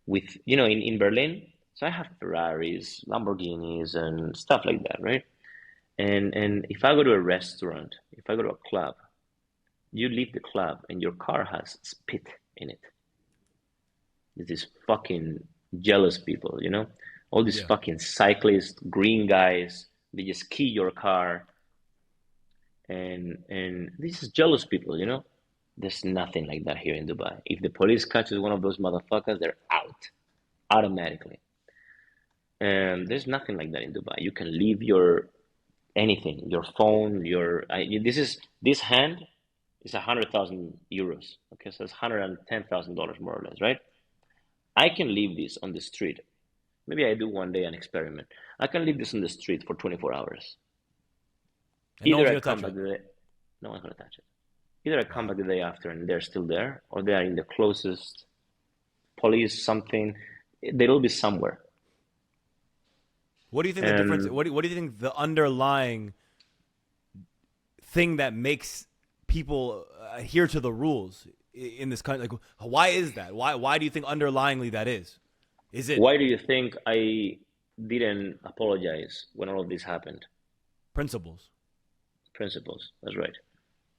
With in Berlin, so I have Ferraris, Lamborghinis, and stuff like that, right? And if I go to a restaurant, if I go to a club, you leave the club and your car has spit in it. It's these fucking jealous people, all these Yeah. fucking cyclists, green guys, they just key your car, and these is jealous people, There's nothing like that here in Dubai. If the police catches one of those motherfuckers, they're out automatically. And there's nothing like that in Dubai. You can leave your anything, your phone, this hand is 100,000 euros. Okay, so it's $110,000 more or less, right? I can leave this on the street. Maybe I do one day an experiment. I can leave this on the street for 24 hours. And no Either one's I gonna come touch back it. the day, no one's gonna touch it. Either I come Wow. back the day after and they're still there, or they are in the closest police something. They'll be somewhere. What do you think the difference? And What do you think the underlying thing that makes people adhere to the rules in this country? Like, why is that? Why do you think underlyingly that is? Is it why do you think I didn't apologize when all of this happened? principles? Principles. That's right.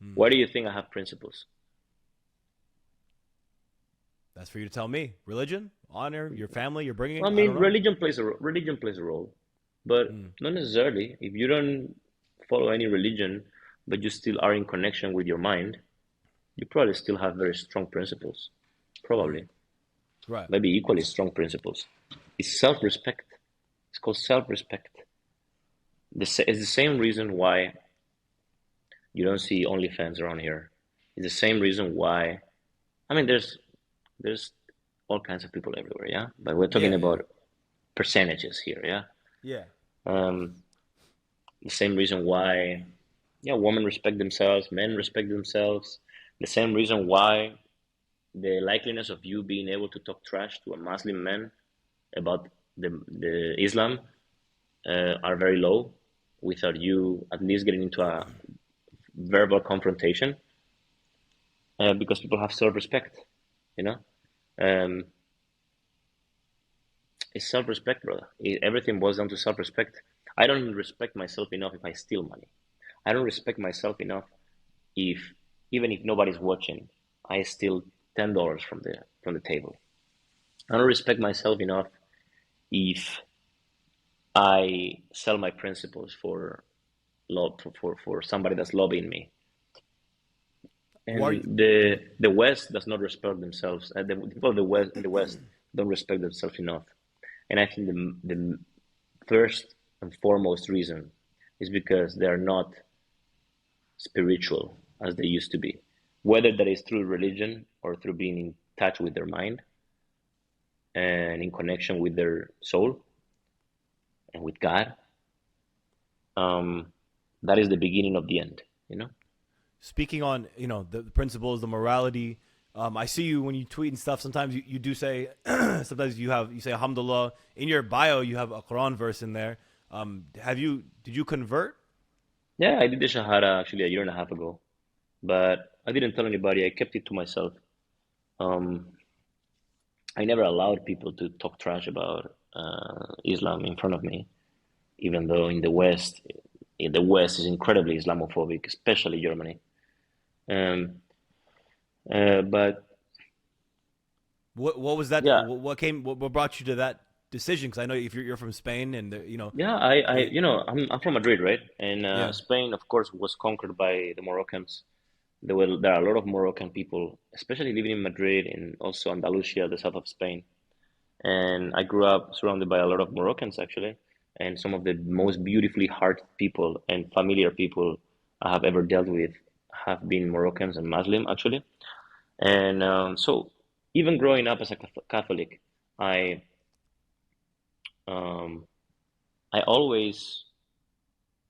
Hmm. Why do you think I have principles? That's for you to tell me. Religion, honor, your family, your I bringing. I don't mean, know. religion plays a role, but Hmm. not necessarily. If you don't follow any religion, but you still are in connection with your mind, you probably still have very strong principles. Probably, Right. maybe equally strong principles. It's self-respect. It's called self-respect. It's the same reason why you don't see OnlyFans around here. It's the same reason why. I mean, there's all kinds of people everywhere, yeah. But we're talking Yeah. Yeah. about percentages here, yeah. Yeah. Um, the same reason why, yeah, women respect themselves, men respect themselves. The same reason why the likeliness of you being able to talk trash to a Muslim man about the Islam are very low without you at least getting into a verbal confrontation because people have self-respect, you know. Um, it's self-respect, brother. Everything boils down to self-respect. I don't respect myself enough if I steal money. I don't respect myself enough if even if nobody's watching, I steal $10 from the table. I don't respect myself enough if I sell my principles for for somebody that's lobbying me. Why? And the West does not respect themselves. The people of the West in the West don't respect themselves enough. And I think the first and foremost reason is because they are not spiritual as they used to be, whether that is through religion or through being in touch with their mind and in connection with their soul and with God. Um, that is the beginning of the end, you know? Speaking on the principles, the morality. I see you when you tweet and stuff. Sometimes you do say, sometimes you say Alhamdulillah in your bio. You have a Quran verse in there. Did you convert? Yeah, I did the Shahada actually a year and a half ago, but I didn't tell anybody. I kept it to myself. Um, I never allowed people to talk trash about Islam in front of me, even though in the West is incredibly Islamophobic, especially Germany. Um, but What was that? yeah, What brought you to that decision? Because I know if you're from Spain and yeah, it, I'm from Madrid, right? And yeah. Spain, of course, was conquered by the Moroccans. There are a lot of Moroccan people, especially living in Madrid and also Andalusia, the south of Spain. And I grew up surrounded by a lot of Moroccans actually, and some of the most beautifully hearted people and familiar people I have ever dealt with have been Moroccans and Muslim actually. And so even growing up as a Catholic, I um, I always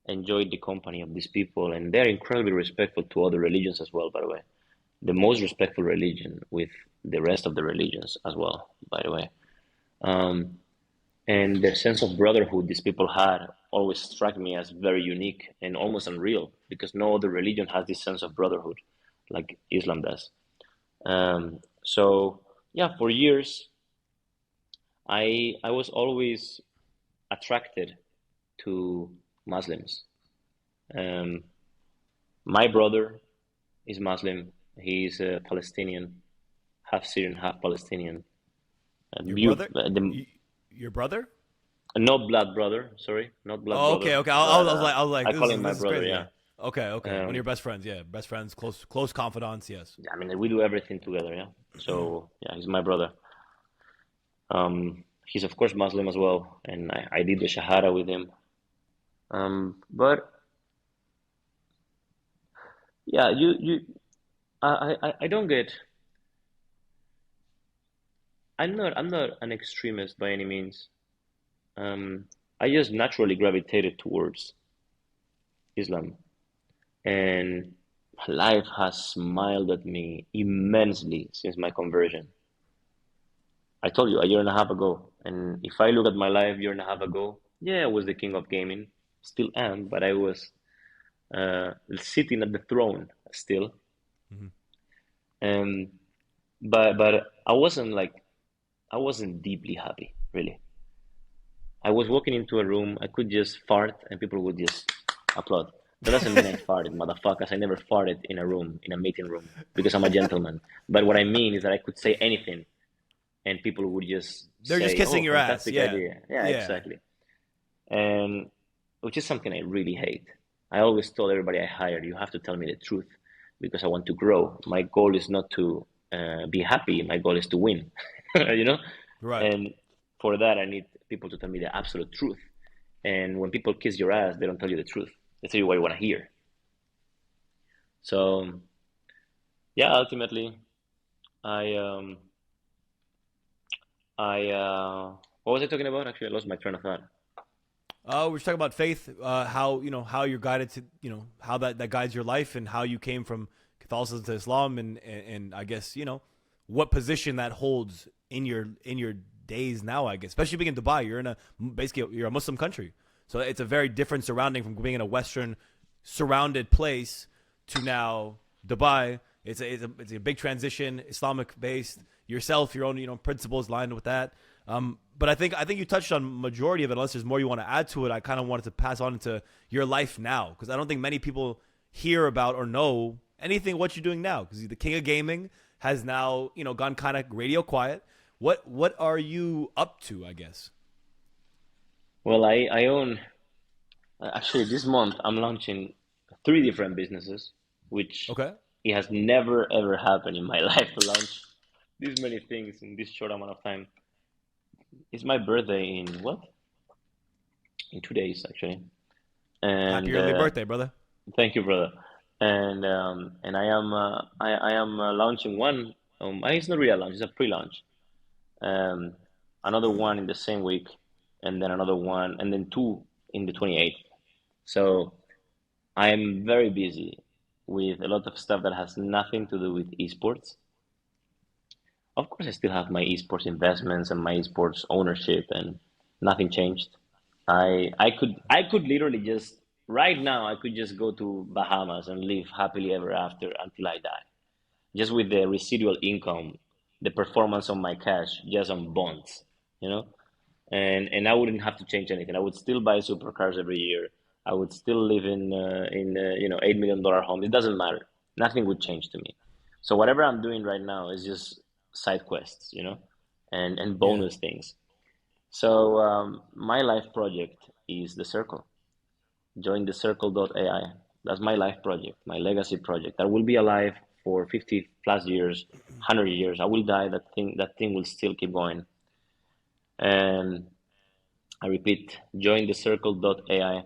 enjoyed the company of these people, and they're incredibly respectful to other religions as well, by the way. The most respectful religion with the rest of the religions as well, by the way. Um, and their sense of brotherhood these people had always struck me as very unique and almost unreal because no other religion has this sense of brotherhood like Islam does. So yeah, for years I was always attracted to Muslims. Um, my brother is Muslim. He's a Palestinian, half Syrian, half Palestinian. Your brother, The your brother. not blood brother, sorry, not blood Oh, okay, brother, okay. but I was like, I call him my this is brother. crazy. Yeah. Yeah. Okay, okay. One of Um, your best friends. Yeah, best friends, close confidants. Yes. I mean, we do everything together. Yeah. So yeah, he's my brother. He's of course Muslim as well, and I did the Shahada with him. But yeah, I don't get. I'm not an extremist by any means. Um, I just naturally gravitated towards Islam, and life has smiled at me immensely since my conversion. I told you a year and a half ago, and if I look at my life a year and a half ago, yeah, I was the king of gaming, still am, but I was sitting at the throne still. Hmm. Um, but I wasn't deeply happy, really. I was walking into a room, I could just fart and people would just applaud. That doesn't mean I farted, motherfuckers. I never farted in a room, in a meeting room, because I'm a gentleman. But what I mean is that I could say anything and people would just They're just say, kissing "Oh, your ass. fantastic Yeah, idea." Yeah, yeah. exactly. And which is something I really hate. I always told everybody I hired, you have to tell me the truth because I want to grow. My goal is not to be happy. My goal is to win, you know? Right. And for that, I need people to tell me the absolute truth. And when people kiss your ass, they don't tell you the truth. They tell you what you want to hear. So, yeah, ultimately, I, um, what was I talking about? Actually, I lost my train of thought. We're talking about faith, how how you're guided to how that guides your life and how you came from Catholicism to Islam, and I guess what position that holds in your days now. I guess, especially being in Dubai, you're in a basically you're a Muslim country, so it's a very different surrounding from being in a Western surrounded place to now Dubai. It's a big transition, Islamic based. Yourself, your own principles lined with that. But I think you touched on majority of it. Unless there's more you want to add to it, I kind of wanted to pass on into your life now because I don't think many people hear about or know anything what you're doing now because the king of gaming has now gone kind of radio quiet. What are you up to? I guess. Well, I own, actually, this month I'm launching three different businesses, which Okay. it has never ever happened in my life to launch this many things in this short amount of time. It's my birthday in what? In 2 days, actually. Happy And early birthday, brother. thank you, brother. And I am launching one. It's not really a launch; it's a pre-launch. Um, Another one in the same week, and then another one, and then two in the 28th. So I'm very busy with a lot of stuff that has nothing to do with esports. Of course, I still have my esports investments and my esports ownership, and nothing changed. I could literally just right now I could just go to Bahamas and live happily ever after until I die, just with the residual income, the performance on my cash, just on bonds, you know. And I wouldn't have to change anything. I would still buy supercars every year. I would still live in $8 million home. It doesn't matter. Nothing would change to me. So whatever I'm doing right now is just side quests, and Yeah. bonus things. So my life project is the Circle. Join the Circle.ai. That's my life project, my legacy project. That will be alive for 50 plus years, 100 years. I will die. That thing will still keep going. And I repeat, join the Circle.ai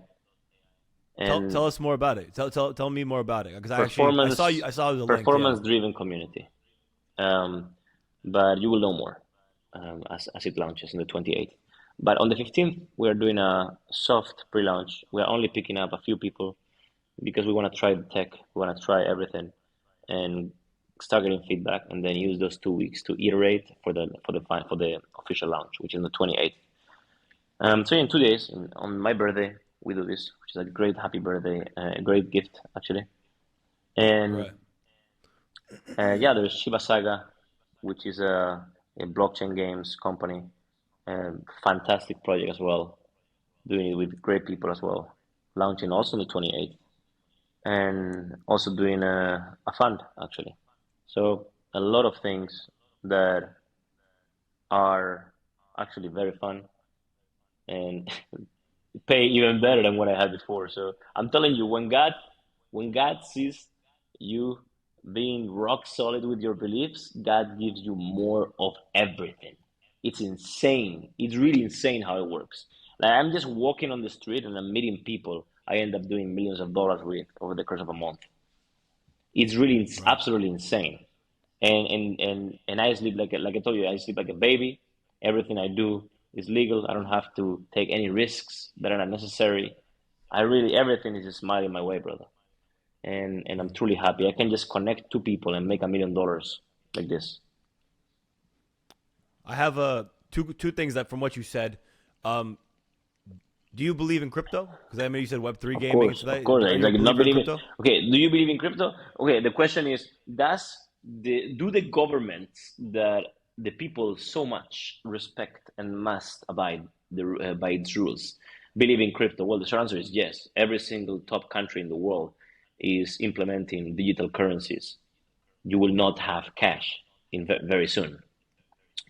Tell and us more about it. Tell me more about it because I saw performance you. I saw the link. Yeah. performance driven community. Um, but you will know more as it launches on the 28th. But on the 15th, we are doing a soft pre-launch. We are only picking up a few people because we want to try the tech. We want to try everything and start getting feedback, and then use those 2 weeks to iterate for the official launch, which is on the 28th. So in 2 days, on my birthday, we do this, which is a great happy birthday, a great gift actually. And Right. yeah, there's Shiba Saga, which is a blockchain games company, and fantastic project as well. Doing it with great people as well. Launching also on the 28th, and also doing a fund actually. So a lot of things that are actually very fun and pay even better than what I had before. So I'm telling you, when God sees you being rock solid with your beliefs, God gives you more of everything. It's insane. It's really insane how it works. Like I'm just walking on the street and I'm meeting people I end up doing millions of dollars with over the course of a month. It's really Right. absolutely insane. and I sleep like I told you, I sleep like a baby. Everything I do is legal. I don't have to take any risks that are not necessary. I really everything is just smiling my way, brother. And I'm truly happy. I can just connect two people and make $1 million like this. I have two things that from what you said. Um, do you believe in crypto? Because I mean, you said Web3 gaming and stuff. Of course. Are It's you a like not believer in believing. crypto? Okay, do you believe in crypto? Okay, the question is, do the governments that the people so much respect and must abide by its rules believe in crypto? Well, the short answer is yes. Every single top country in the world is implementing digital currencies. You will not have cash in very soon.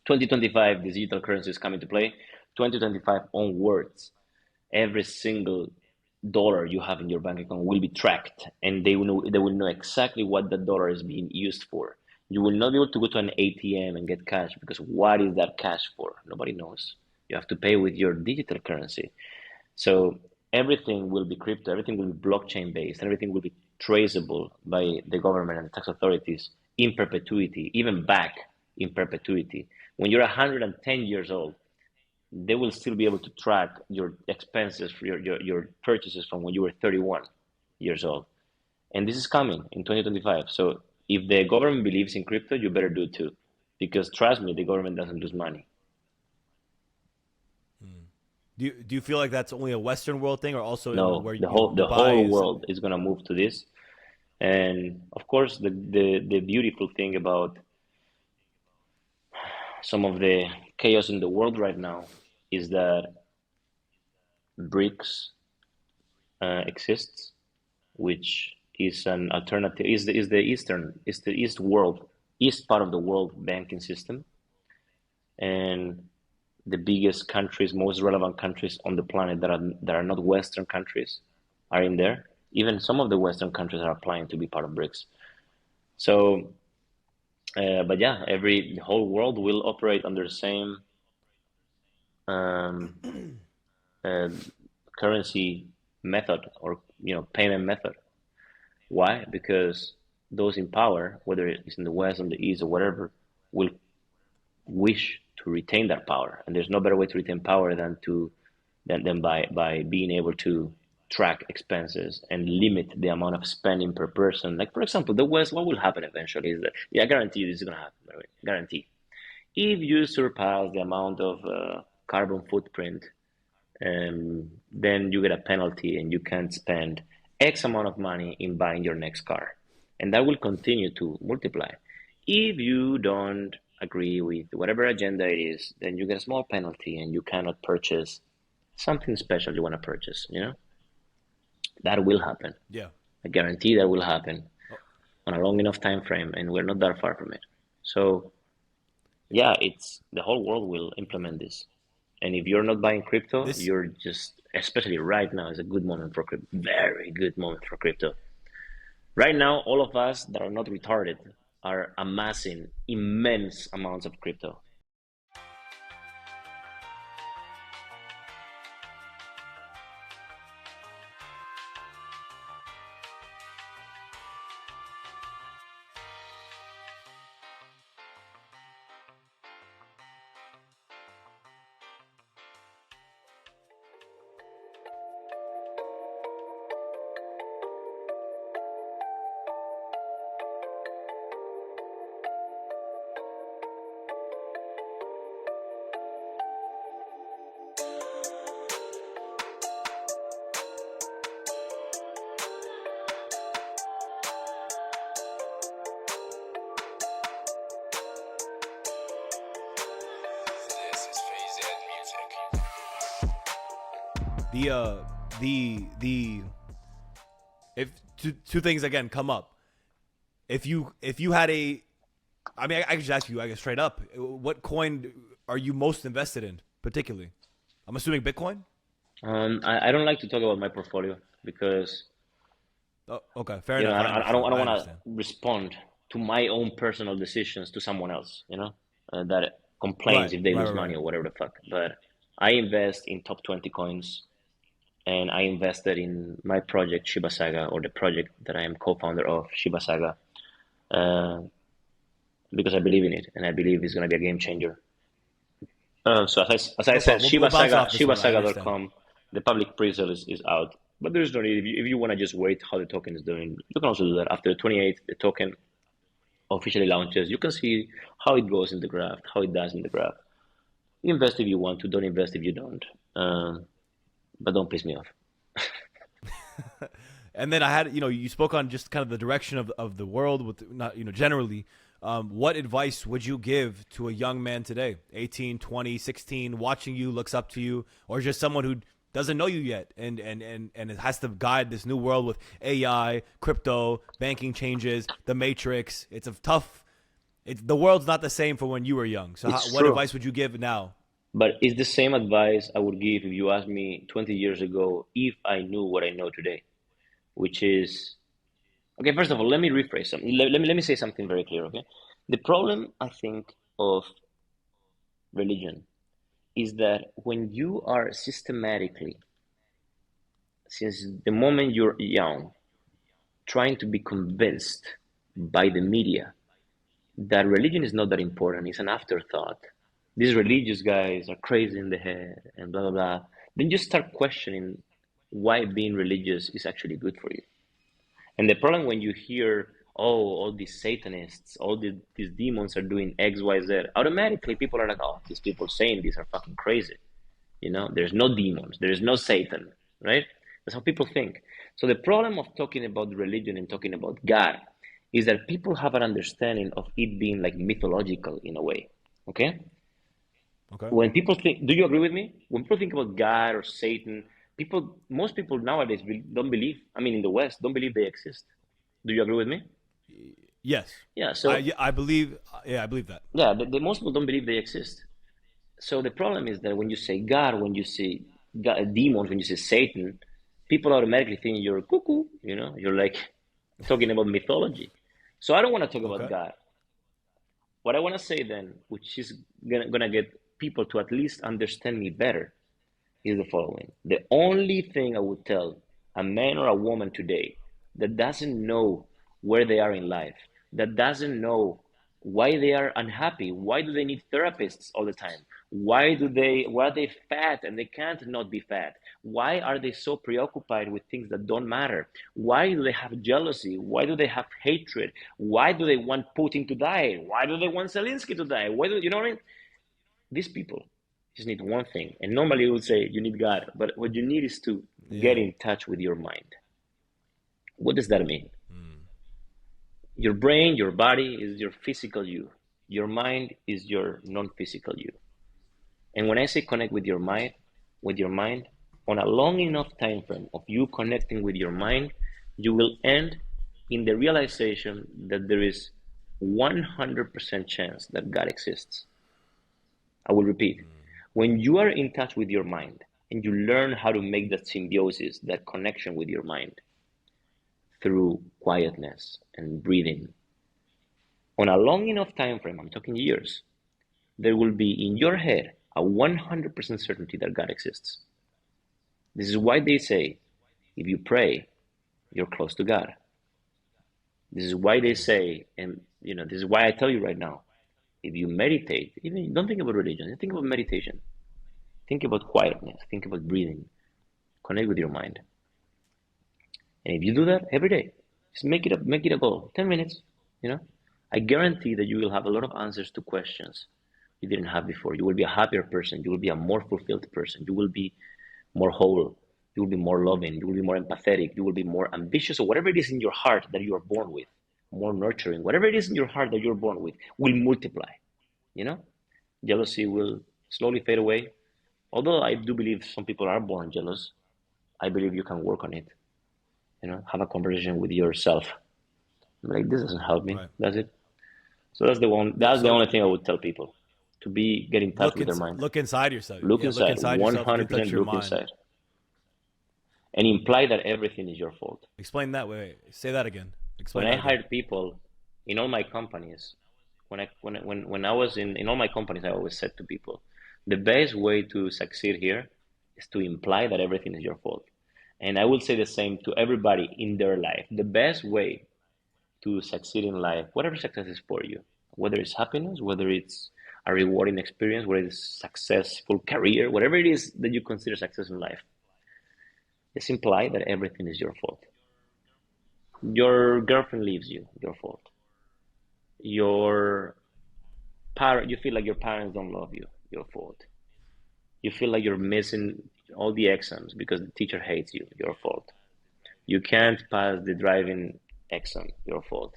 2025, the digital currency is coming to play. 2025 onwards, every single dollar you have in your bank account will be tracked, and they will know exactly what that dollar is being used for. You will not be able to go to an ATM and get cash because what is that cash for? Nobody knows. You have to pay with your digital currency. So everything will be crypto, everything will be blockchain based, everything will be traceable by the government and the tax authorities in perpetuity, even back in perpetuity. When you're 110 years old, they will still be able to track your expenses for your purchases from when you were 31 years old. And this is coming in 2025. So if the government believes in crypto, you better do too. Because trust me, the government doesn't lose money. Do you feel like that's only a Western world thing, or also in No, where the Dubai whole is? world is gonna move to this. And of course, the beautiful thing about some of the chaos in the world right now is that BRICS exists, which is an alternative, is the east part of the world banking system, and the biggest countries, most relevant countries on the planet that are not Western countries are in there. Even some of the Western countries are applying to be part of BRICS. So, but yeah, the whole world will operate under the same um, uh, currency method or payment method. Why? Because those in power, whether it's in the West, on the East, or whatever, will wish to retain that power. And there's no better way to retain power than by being able to track expenses and limit the amount of spending per person. Like for example, the West, what will happen eventually is that, yeah, I guarantee this is gonna happen. By the way, guarantee. If you surpass the amount of carbon footprint, then you get a penalty and you can't spend X amount of money in buying your next car. And that will continue to multiply. If you don't agree with whatever agenda it is, then you get a small penalty and you cannot purchase something special you want to purchase, That will happen. Yeah. I guarantee that will happen Oh, on a long enough time frame, and we're not that far from it. So yeah, it's the whole world will implement this. And if you're not buying crypto, this you're just, especially right now, is a good moment for crypto. Very good moment for crypto. Right now, all of us that are not retarded are amassing immense amounts of crypto. This is FaZe Music. the if two things again come up. If you had I mean, I could just ask you, I guess, straight up, what coin are you most invested in, particularly? I'm assuming Bitcoin. I don't like to talk about my portfolio because Oh, okay, fair enough. I I don't, I don't, understand. I don't I want to understand. respond to my own personal decisions to someone else, that complains Right, if they right, lose right, money right. or whatever the fuck. But I invest in top 20 coins, and I invested in my project Shiba Saga, or the project that I am co-founder of, Shiba Saga. Uh, because I believe in it, and I believe it's going to be a game changer. So as I No said, problem. We'll bounce off this one. I understand. shivasaga.com, the public pre-sale is out. But there's no need. If you want to just wait how the token is doing, you can also do that. After the 28th, the token officially launches. You can see how it goes in the graph, how it does in the graph. You invest if you want to, don't invest if you don't. But don't piss me off. And then I had, you spoke on just kind of the direction of the world with not, generally. What advice would you give to a young man today, 18, 20, 16, watching you, looks up to you, or just someone who doesn't know you yet and it has to guide this new world with AI, crypto, banking changes, the matrix. The world's not the same for when you were young. So what advice would you give now? But it's the same advice I would give if you asked me 20 years ago if I knew what I know today, which is, okay, first of all, let me rephrase something. Let me say something very clear, okay? The problem, I think, of religion is that when you are systematically, since the moment you're young, trying to be convinced by the media that religion is not that important, it's an afterthought, these religious guys are crazy in the head and blah, blah, blah, then you start questioning why being religious is actually good for you. And the problem when you hear, oh, all these Satanists, these demons are doing X, Y, Z, automatically people are like, oh, these people saying these are fucking crazy. There's no demons, there's no Satan, right? That's how people think. So the problem of talking about religion and talking about God is that people have an understanding of it being like mythological in a way, okay? Okay. When people think, do you agree with me? When people think about God or Satan, most people nowadays don't believe, in the West, don't believe they exist. Do you agree with me? Yes. Yeah. So I believe that. Yeah, most people don't believe they exist. So the problem is that when you say God, when you say demons, when you say Satan, people automatically think you're cuckoo. You're like talking about mythology. So I don't want to talk about God. What I want to say then, which is gonna get people to at least understand me better, is the following. The only thing I would tell a man or a woman today that doesn't know where they are in life, that doesn't know why they are unhappy, why do they need therapists all the time, why are they fat and they can't not be fat, why are they so preoccupied with things that don't matter, why do they have jealousy, why do they have hatred, why do they want Putin to die, why do they want Zelensky to die, you know what I mean? These people just need one thing, and normally we would say you need God, but what you need is to get in touch with your mind. What does that mean? Your brain, your body is your physical you. Your mind is your non-physical you. And when I say connect with your mind, on a long enough time frame of you connecting with your mind, you will end in the realization that there is 100% chance that God exists. I will repeat. When you are in touch with your mind and you learn how to make that symbiosis, that connection with your mind through quietness and breathing, on a long enough time frame, I'm talking years, there will be in your head a 100% certainty that God exists. This is why they say, if you pray, you're close to God. This is why they say, and this is why I tell you right now, if you meditate, even don't think about religion, think about meditation. Think about quietness, think about breathing, connect with your mind. And if you do that every day, just make it a goal, 10 minutes, I guarantee that you will have a lot of answers to questions you didn't have before. You will be a happier person. You will be a more fulfilled person. You will be more whole. You will be more loving. You will be more empathetic. You will be more ambitious, or whatever it is in your heart that you are born with, more nurturing. Whatever it is in your heart that you're born with will multiply. Jealousy will slowly fade away. Although I do believe some people are born jealous, I believe you can work on it. Have a conversation with yourself. I'm like, this doesn't help me. Right. That's it. So that's the only thing I would tell people, to get in touch with their mind. Look inside yourself. Look inside, 100% look inside. And imply that everything is your fault. Explain that. Wait. Say that again. Explain. When I hired people in all my companies, when I was in all my companies, I always said to people, the best way to succeed here is to imply that everything is your fault. And I will say the same to everybody in their life. The best way to succeed in life, whatever success is for you, whether it's happiness, whether it's a rewarding experience, whether it's successful career, whatever it is that you consider success in life, just imply that everything is your fault. Your girlfriend leaves you, your fault. Your you feel like your parents don't love you, your fault. You feel like you're missing all the exams because the teacher hates you, your fault. You can't pass the driving exam, your fault.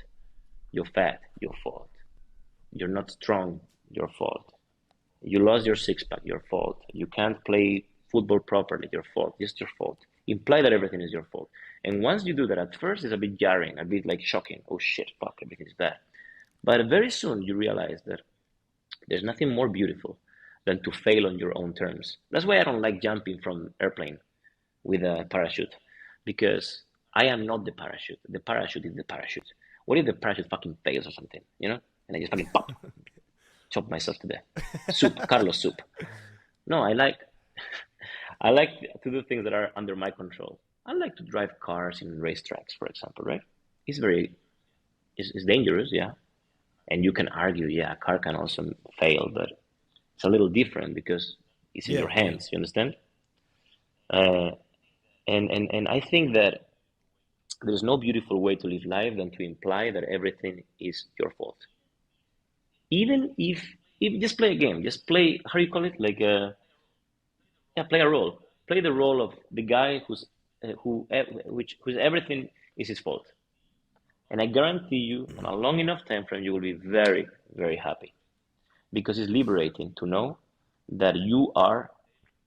You're fat, your fault. You're not strong, your fault. You lost your six pack, your fault. You can't play football properly, your fault. Just your fault. Imply that everything is your fault. And once you do that, at first it's a bit jarring, a bit like shocking. Oh shit, fuck, everything is bad. But very soon you realize that there's nothing more beautiful than to fail on your own terms. That's why I don't like jumping from airplane with a parachute, because I am not the parachute. The parachute is the parachute. What if the parachute fucking fails or something, you know? And I just fucking pop, chop myself to death. Soup, Carlos soup. No, I like to do things that are under my control. I like to drive cars in racetracks, for example, right? It's dangerous, yeah. And you can argue, yeah, a car can also fail, but it's a little different because it's in your hands. You understand? And I think that there's no beautiful way to live life than to imply that everything is your fault. Even if just play a game, just play, how do you call it? Like play a role. Play the role of the guy whose everything is his fault. And I guarantee you, on a long enough time frame, you will be very, very happy, because it's liberating to know that you are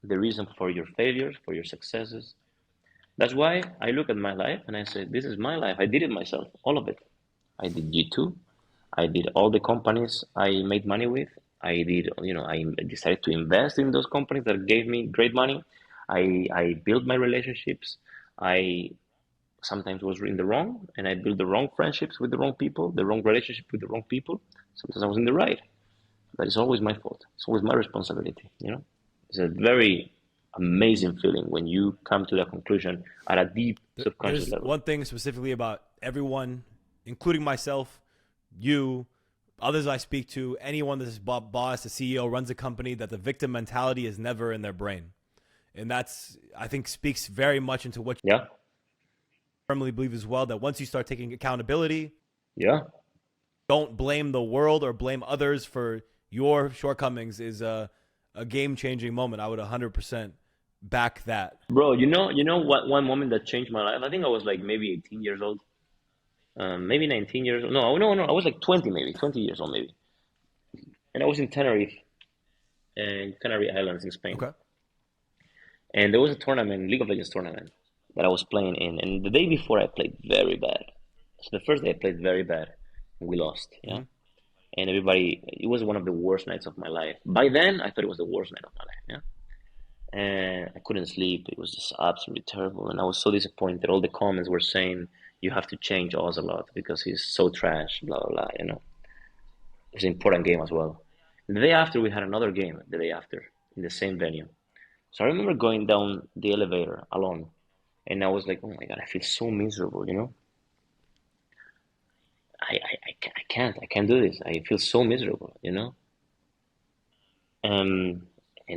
the reason for your failures, for your successes. That's why I look at my life and I say, this is my life. I did it myself, all of it. I did G2. I did all the companies I made money with. I decided to invest in those companies that gave me great money. I built my relationships. I sometimes was in the wrong, and I built the wrong friendships with the wrong people, the wrong relationship with the wrong people. Sometimes I was in the right, but it's always my fault. It's always my responsibility, you know? It's a very amazing feeling when you come to that conclusion at a deep subconscious level. One thing specifically about everyone, including myself, you, others I speak to, anyone that's a boss, a CEO, runs a company, that the victim mentality is never in their brain. And that's, I think, speaks very much into what you firmly believe as well, that once you start taking accountability, don't blame the world or blame others for your shortcomings, is a game-changing moment. I would 100% back that. Bro, you know what? One moment that changed my life, I think I was like maybe 18 years old. Maybe 19 years old. No, I was like 20 years old maybe. And I was in Tenerife, Canary Islands in Spain. Okay. And there was a tournament, League of Legends tournament, that I was playing in. And the day before, I played very bad. So the first day I played very bad, and we lost, yeah? And it was one of the worst nights of my life. By then, I thought it was the worst night of my life, yeah? And I couldn't sleep. It was just absolutely terrible. And I was so disappointed. All the comments were saying, you have to change Ocelote because he's so trash, blah, blah, blah, you know? It was an important game as well. The day after, we had another game, the day after, in the same venue. So I remember going down the elevator alone, and I was like, oh my God, I feel so miserable, you know? I can't do this. I feel so miserable, you know? And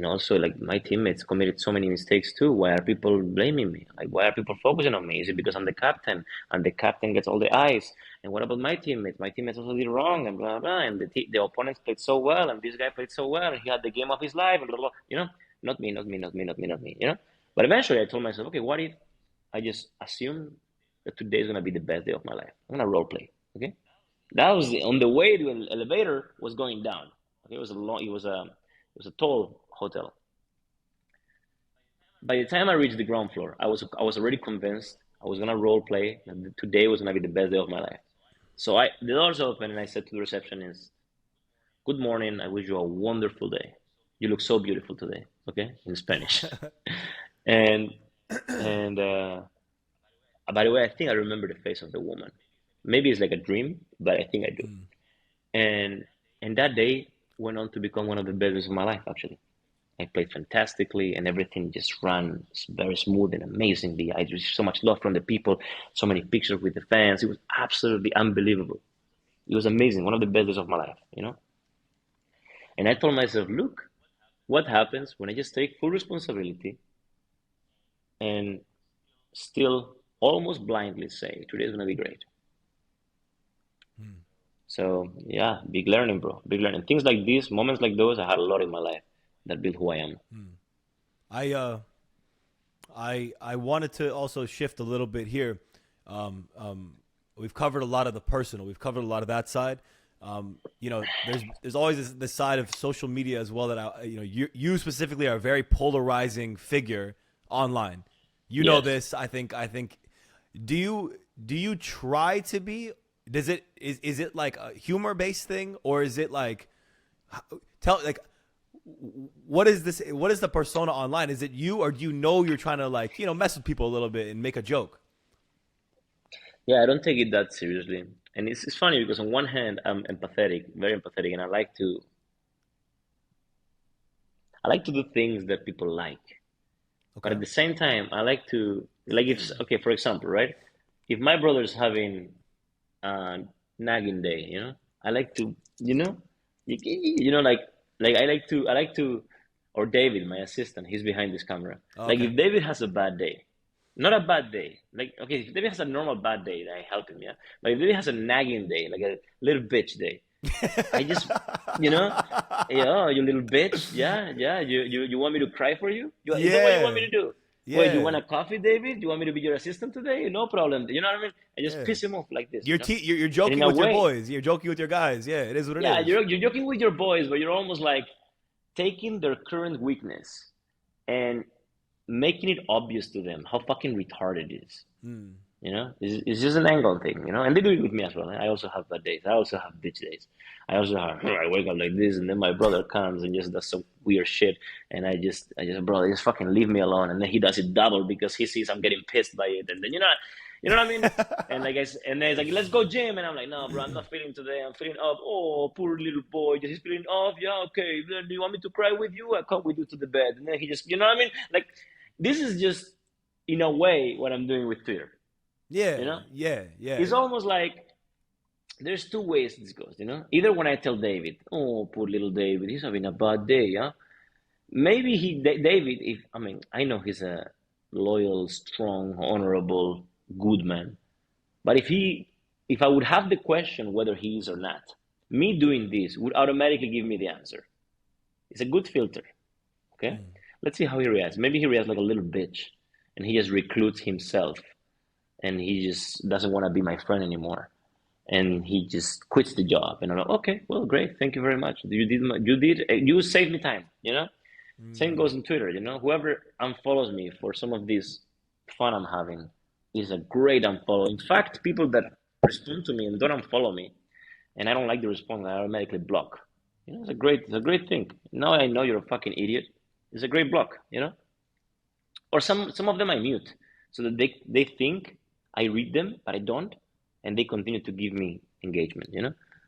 also, like, my teammates committed so many mistakes too. Why are people blaming me? Like, why are people focusing on me? Is it because I'm the captain, and the captain gets all the eyes? And what about my teammates? My teammates also did wrong, and blah, blah, and the opponents played so well, and this guy played so well, and he had the game of his life, and blah, blah, you know? Not me, you know? But eventually I told myself, okay, what if I just assume that today is going to be the best day of my life? I'm going to role play, okay? That was on the way to the elevator was going down. Okay, it was a tall hotel. By the time I reached the ground floor, I was already convinced I was going to role play, and today was going to be the best day of my life. So the doors opened, and I said to the receptionist, good morning, I wish you a wonderful day. You look so beautiful today, okay? In Spanish. and by the way, I think I remember the face of the woman. Maybe it's like a dream, but I think I do. And that day went on to become one of the best days of my life, actually. I played fantastically, and everything just ran very smooth and amazingly. I received so much love from the people, so many pictures with the fans. It was absolutely unbelievable. It was amazing, one of the best days of my life, you know? And I told myself, look, what happens when I just take full responsibility and still almost blindly say, today's gonna be great. So yeah, big learning, bro. Big learning. Things like this, moments like those, I had a lot in my life that built who I am. I wanted to also shift a little bit here. We've covered a lot of the personal. We've covered a lot of that side. You know, there's always this side of social media as well that you specifically are a very polarizing figure online. You know Yes. this. I think. Do you try to be? Is it like a humor based thing, or is it like what is this? What is the persona online? Is it you, or do you know you're trying to like mess with people a little bit and make a joke? Yeah, I don't take it that seriously. And it's funny because on one hand, I'm empathetic, very empathetic, and I like to do things that people like. But Okay. at the same time, I like to like if okay, for example, right? If my brother's having uh, nagging day, I like to, like I like to, or David, my assistant, he's behind this camera. Like Okay. if David has a bad day, not a bad day, like okay, if David has a normal bad day, then I help him, yeah. But if David has a nagging day, like a little bitch day, I just, you know, yeah, oh, you little bitch, yeah, yeah, you want me to cry for you? Is that what you want me Yeah. to do? Wait, you Yeah. want a coffee, David? You want me to be your assistant today? No problem. You know what I mean? I just Yeah. piss him off like this, You're And in joking a with your way, boys. You're joking with your guys. Yeah, it is what it yeah, is. you're joking with your boys, but you're almost like taking their current weakness and making it obvious to them how fucking retarded it is. It's just an angle thing, and they do it with me as well. I also have bad days. I also have bitch days. I also have, I wake up like this, and then my brother comes and just does some weird shit, and brother, just fucking leave me alone. And then he does it double because he sees I'm getting pissed by it, and then you know what I mean. And and then he's like, let's go gym, and I'm like, no, bro, I'm not feeling today. I'm feeling off. Oh, poor little boy, he's feeling off. Yeah, okay. Then do you want me to cry with you? I come with you to the bed, and then he just, you know what I mean? Like, this is just in a way what I'm doing with Twitter. Yeah. You know, Yeah. Yeah. it's almost like there's two ways this goes. Either when I tell David, "Oh, poor little David, he's having a bad day," yeah. Maybe David, if I mean, I know he's a loyal, strong, honorable, good man. But if I would have the question whether he is or not, me doing this would automatically give me the answer. It's a good filter. Okay, let's see how he reacts. Maybe he reacts like a little bitch, and he just recludes himself, and he just doesn't want to be my friend anymore, and he just quits the job. And I'm like, okay, well, great, thank you very much. You saved me time. Same goes on Twitter. Whoever unfollows me for some of this fun I'm having is a great unfollow. In fact, people that respond to me and don't unfollow me, and I don't like the response, I automatically block. It's a great thing. Now I know you're a fucking idiot. It's a great block. Or some of them I mute so that they think I read them, but I don't, and they continue to give me engagement.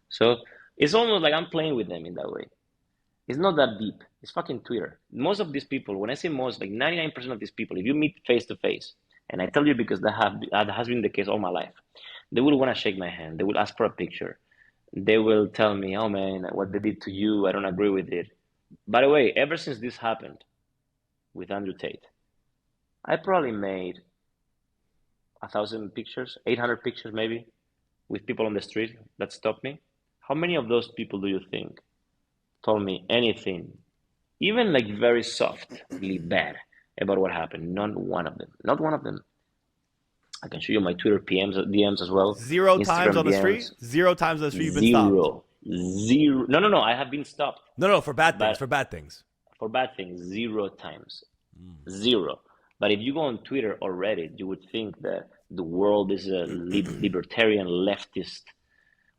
So it's almost like I'm playing with them in that way. It's not that deep. It's fucking Twitter. Most of these people, when I say most, like 99% of these people, if you meet face to face, and I tell you because that has been the case all my life, they will want to shake my hand. They will ask for a picture. They will tell me, oh man, what they did to you, I don't agree with it. By the way, ever since this happened with Andrew Tate, I probably made 1,000 pictures, 800 pictures maybe, with people on the street that stopped me. How many of those people do you think told me anything, even like very softly bad about what happened? Not one of them. Not one of them. I can show you my Twitter PMs, DMs as well, Zero times Instagram on the street. DMs. Zero times on the street you've been stopped. Zero. Zero. No, no, no. I have been stopped, No, for bad things. but For bad things. for bad things, zero times. Zero. But if you go on Twitter or Reddit, you would think that the world is a libertarian, leftist,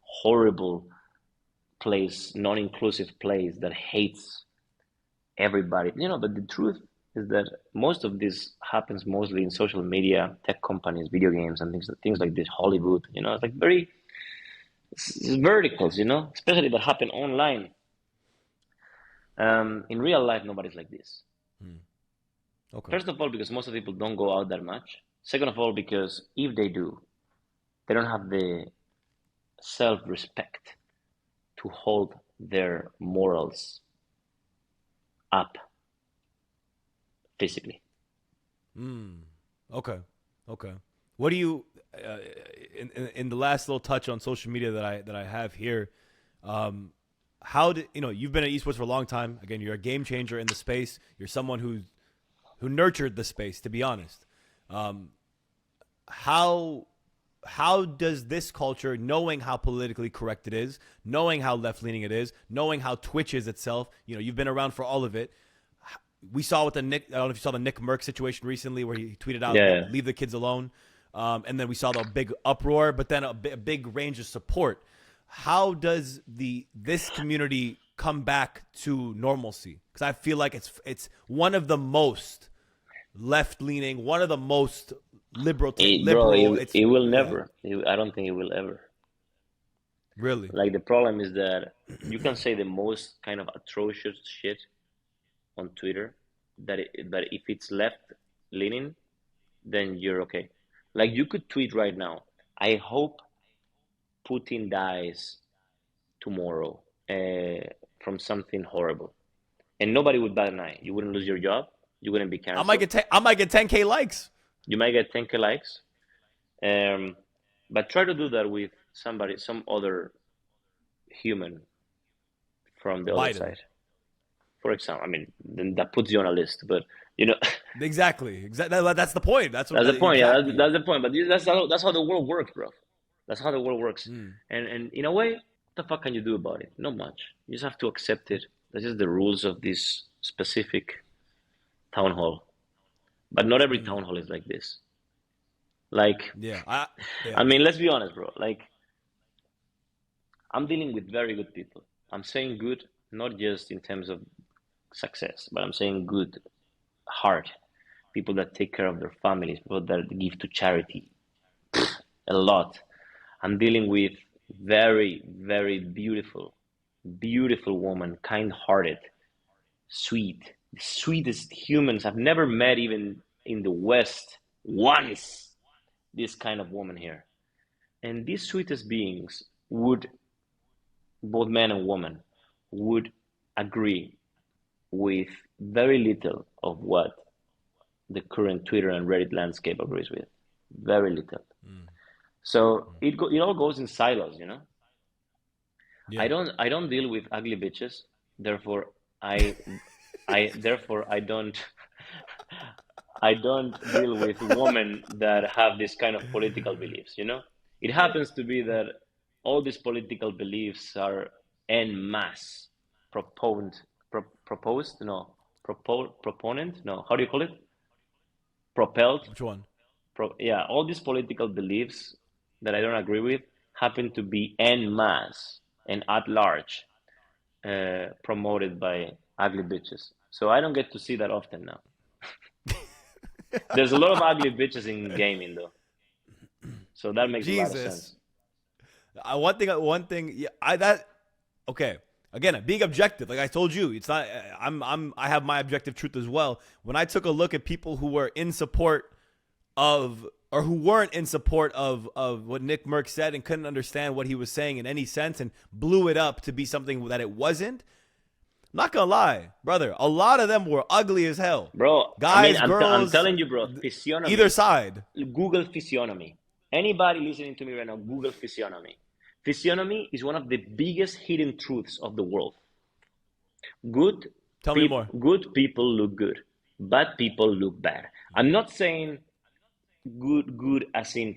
horrible place, non-inclusive place that hates everybody. But the truth is that most of this happens mostly in social media, tech companies, video games, and things like this, Hollywood. It's like it's verticals, especially that happen online. In real life, nobody's like this. Okay. First of all, because most of the people don't go out that much. Second of all, because if they do, they don't have the self-respect to hold their morals up physically. Okay. What do you in the last little touch on social media that I have here? How did you've been at esports for a long time? Again, you're a game changer in the space. You're someone who nurtured the space. To be honest, how does this culture, knowing how politically correct it is, knowing how left leaning it is, knowing how Twitch is itself, you've been around for all of it. We saw with I don't know if you saw the NickMercs situation recently where he tweeted out, leave the kids alone. And then we saw the big uproar, but then a big range of support. How does this community come back to normalcy? Because I feel like it's one of the most left-leaning, one of the most liberal. It will never. I don't think it will ever. Really? Like, the problem is that you can say the most kind of atrocious shit on Twitter, but if it's left-leaning, then you're okay. Like, you could tweet right now, I hope Putin dies tomorrow from something horrible, and nobody would bat an eye. You wouldn't lose your job. You wouldn't be canceled. I might get 10K likes. You might get 10K likes. But try to do that with some other human from the other side. For example, I mean, then that puts you on a list, but Exactly. That's the point. That's the point. Exactly. Yeah, that's the point. But that's how the world works, bro. That's how the world works. And in a way, what the fuck can you do about it? Not much. You just have to accept it. That's just the rules of this specific town hall. But not every town hall is like this. Like, I mean, let's be honest, bro. Like, I'm dealing with very good people. I'm saying good, not just in terms of success, but I'm saying good heart. People that take care of their families, people that give to charity. A lot. I'm dealing with very, very beautiful woman, kind-hearted, sweet, the sweetest humans I've never met, even in the West, once. This kind of woman here. And these sweetest beings would, both man and woman, would agree with very little of what the current Twitter and Reddit landscape agrees with. Very little. So it all goes in silos, Yeah. I don't deal with ugly bitches, therefore I don't deal with women that have this kind of political beliefs, It happens to be that all these political beliefs are en masse proponent? No, how do you call it? Propelled? Which one? All these political beliefs that I don't agree with happen to be en masse and at large promoted by ugly bitches. So I don't get to see that often now. There's a lot of ugly bitches in gaming, though. So that makes a lot of sense. One thing. Okay. Again, being objective, like I told you, it's not. I have my objective truth as well. When I took a look at people who were in support of, or who weren't in support of what NickMercs said and couldn't understand what he was saying in any sense and blew it up to be something that it wasn't. Not gonna lie, brother. A lot of them were ugly as hell, bro. Guys, girls. I'm telling you, bro. Physiognomy. Either side. Google physiognomy. Anybody listening to me right now, Google physiognomy. Physiognomy is one of the biggest hidden truths of the world. Tell me more. Good people look good. Bad people look bad. I'm not saying good as in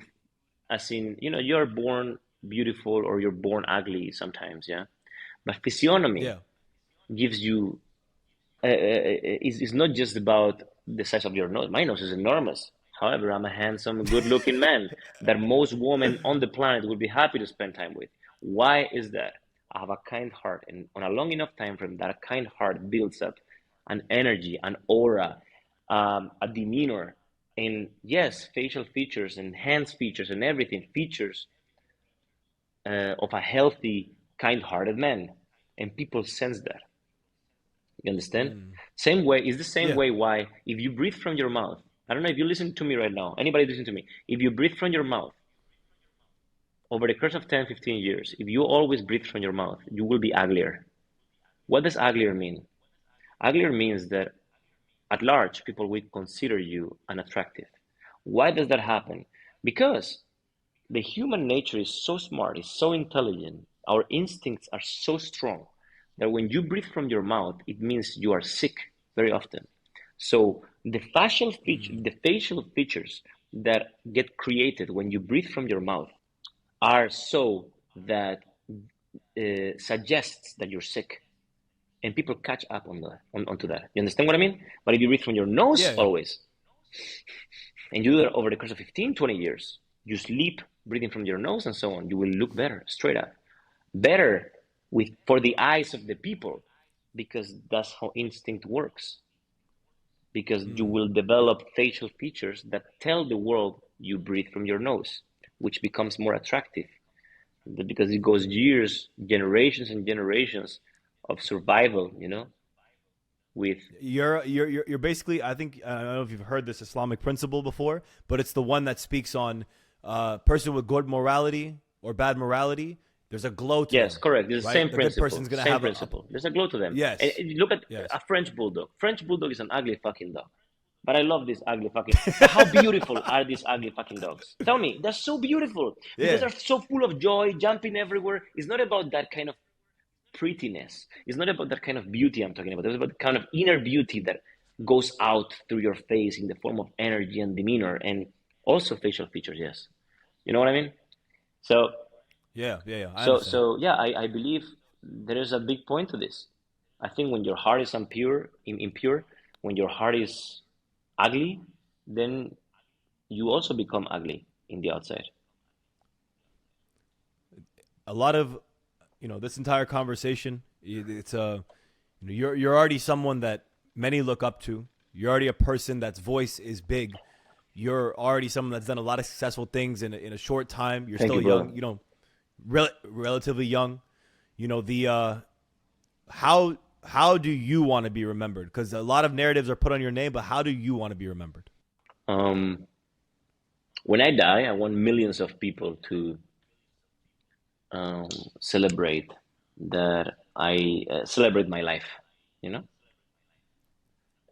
you're born beautiful or you're born ugly sometimes, yeah. But physiognomy gives you is not just about the size of your nose. My nose is enormous. However, I'm a handsome, good-looking man that most women on the planet would be happy to spend time with. Why is that? I have a kind heart, and on a long enough time frame, that kind heart builds up an energy, an aura, a demeanor, and yes, facial features and hands features and everything, features of a healthy, kind-hearted man. And people sense that. You understand? Same way, it's the same way why if you breathe from your mouth, I don't know if you listen to me right now, anybody listen to me, if you breathe from your mouth over the course of 10, 15 years, if you always breathe from your mouth, you will be uglier. What does uglier mean? Uglier means that at large, people will consider you unattractive. Why does that happen? Because the human nature is so smart, is so intelligent, our instincts are so strong that when you breathe from your mouth, it means you are sick very often. So the facial features that get created when you breathe from your mouth are so that suggests that you're sick, and people catch up onto that. You understand what I mean? But if you breathe from your nose Yeah, yeah. always, and you do that over the course of 15, 20 years, you sleep breathing from your nose and so on, you will look better, straight up. Better for the eyes of the people, because that's how instinct works. Because you will develop facial features that tell the world you breathe from your nose, which becomes more attractive. Because it goes years, generations and generations of survival, with You're basically, I think, I don't know if you've heard this Islamic principle before, but it's the one that speaks on person with good morality or bad morality. There's a glow to yes, them, correct. It's the right? same The good principle. person's gonna Same have principle. There's a glow to them. Yes. And you look at Yes. a French bulldog. French bulldog is an ugly fucking dog. But I love these ugly fucking. But how beautiful are these ugly fucking dogs? Tell me, they're so beautiful because Yeah. they're so full of joy, jumping everywhere. It's not about that kind of prettiness. It's not about that kind of beauty I'm talking about. It's about the kind of inner beauty that goes out through your face in the form of energy and demeanor, and also facial features. Yes, you know what I mean. So, Yeah. I so, understand. so yeah, I believe there is a big point to this. I think when your heart is impure, when your heart is ugly, then you also become ugly in the outside. A lot of, this entire conversation, it's you're already someone that many look up to. You're already a person that's voice is big. You're already someone that's done a lot of successful things in a short time. You're Thank still you, brother. young, relatively young. The how do you want to be remembered? Because a lot of narratives are put on your name, but how do you want to be remembered? Um, when I die, I want millions of people to celebrate that I celebrate my life, you know,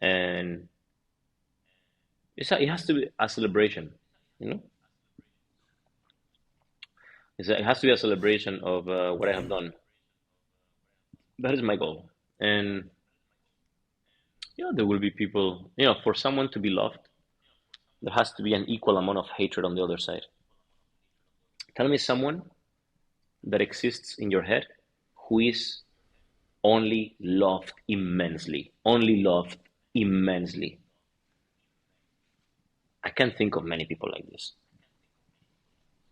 and it has to be a celebration, you know. It has to be a celebration of what I have done. That is my goal, and there will be people, for someone to be loved, there has to be an equal amount of hatred on the other side. Tell me someone that exists in your head who is only loved immensely, only loved immensely. I can't think of many people like this.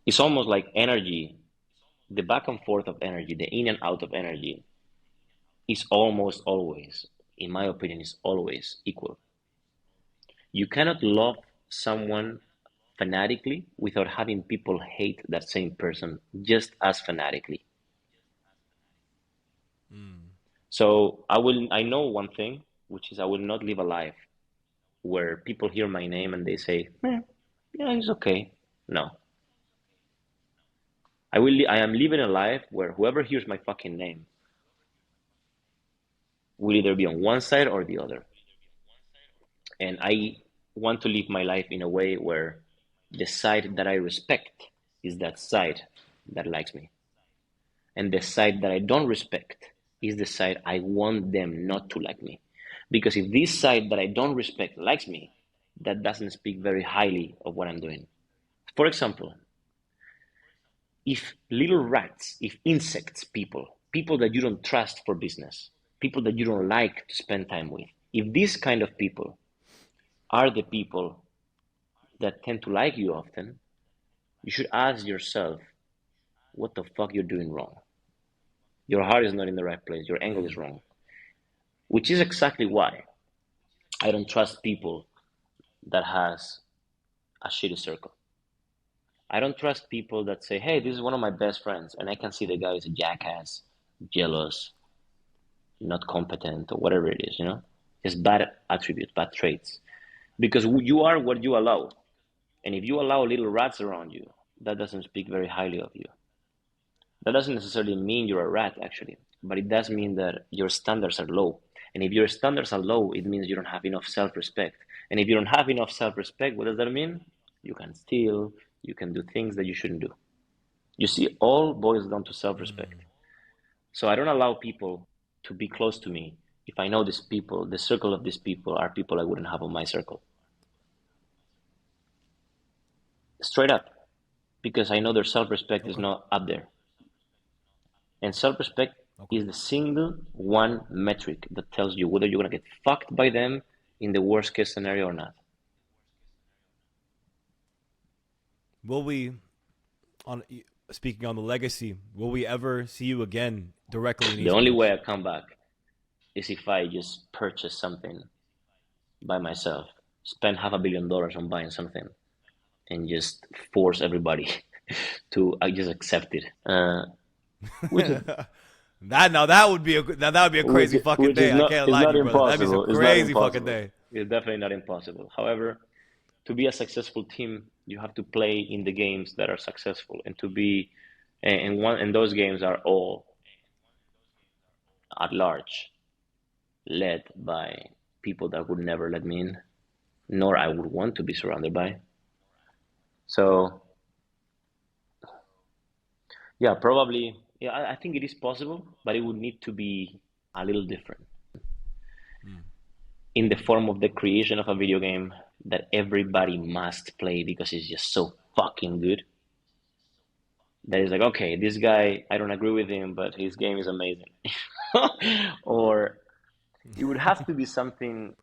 It's almost like energy, the back and forth of energy, the in and out of energy is almost always, in my opinion, is always equal. You cannot love someone fanatically without having people hate that same person just as fanatically. So I know one thing, which is I will not live a life where people hear my name and they say, yeah, he's okay. No. I am living a life where whoever hears my fucking name will either be on one side or the other. And I want to live my life in a way where the side that I respect is that side that likes me. And the side that I don't respect is the side I want them not to like me. Because if this side that I don't respect likes me, that doesn't speak very highly of what I'm doing. For example, if little rats, if insects people that you don't trust for business, people that you don't like to spend time with, if these kind of people are the people that tend to like you often, you should ask yourself, what the fuck you're doing wrong? Your heart is not in the right place. Your angle is wrong. Which is exactly why I don't trust people that has a shitty circle. I don't trust people that say, hey, this is one of my best friends, and I can see the guy is a jackass, jealous, not competent, or whatever it is, Just bad attributes, bad traits. Because you are what you allow. And if you allow little rats around you, that doesn't speak very highly of you. That doesn't necessarily mean you're a rat, actually, but it does mean that your standards are low. And if your standards are low, it means you don't have enough self-respect. And if you don't have enough self-respect, what does that mean? You can steal, you can do things that you shouldn't do. You see, all boils down to self-respect. So I don't allow people to be close to me if I know these people, the circle of these people are people I wouldn't have on my circle. Straight up, because I know their self-respect is not up there. And self-respect is the single one metric that tells you whether you're going to get fucked by them in the worst case scenario or not. Will we, speaking on the legacy, will we ever see you again directly in The esports? only way I come back is if I just purchase something by myself, spend $500 million on buying something, and just force everybody to just accept it. That would be a crazy fucking day. I can't lie to you, brother. That'd be some crazy fucking day. It's definitely not impossible. However, to be a successful team, you have to play in the games that are successful, and to be, and those games are all at large, led by people that would never let me in, nor I would want to be surrounded by. So, yeah, probably, yeah, I think it is possible, but it would need to be a little different in the form of the creation of a video game that everybody must play because it's just so fucking good. That is like, okay, this guy, I don't agree with him, but his game is amazing. Or it would have to be something.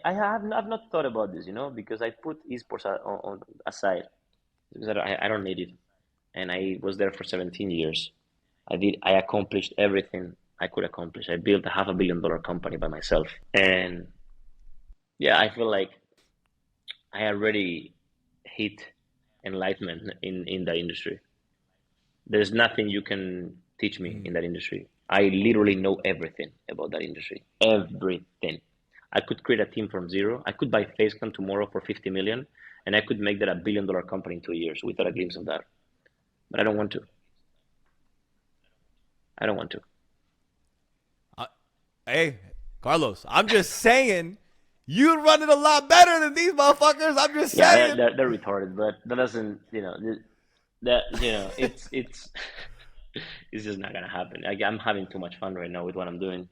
I've not thought about this, because I put esports on aside because I don't need it, and I was there for 17 years. I accomplished everything I could accomplish. I built a $500 million company by myself, and yeah, I feel like I already hit enlightenment in that industry. There's nothing you can teach me in that industry. I literally know everything about that industry. Everything. I could create a team from zero. I could buy FaZe tomorrow for 50 million, and I could make that $1 billion company in 2 years without a glimpse of that. But I don't want to. I don't want to. Hey, Carlos, I'm just saying, you run it a lot better than these motherfuckers. I'm just saying. Yeah, they're retarded, but that doesn't, it's it's just not gonna happen. I'm having too much fun right now with what I'm doing,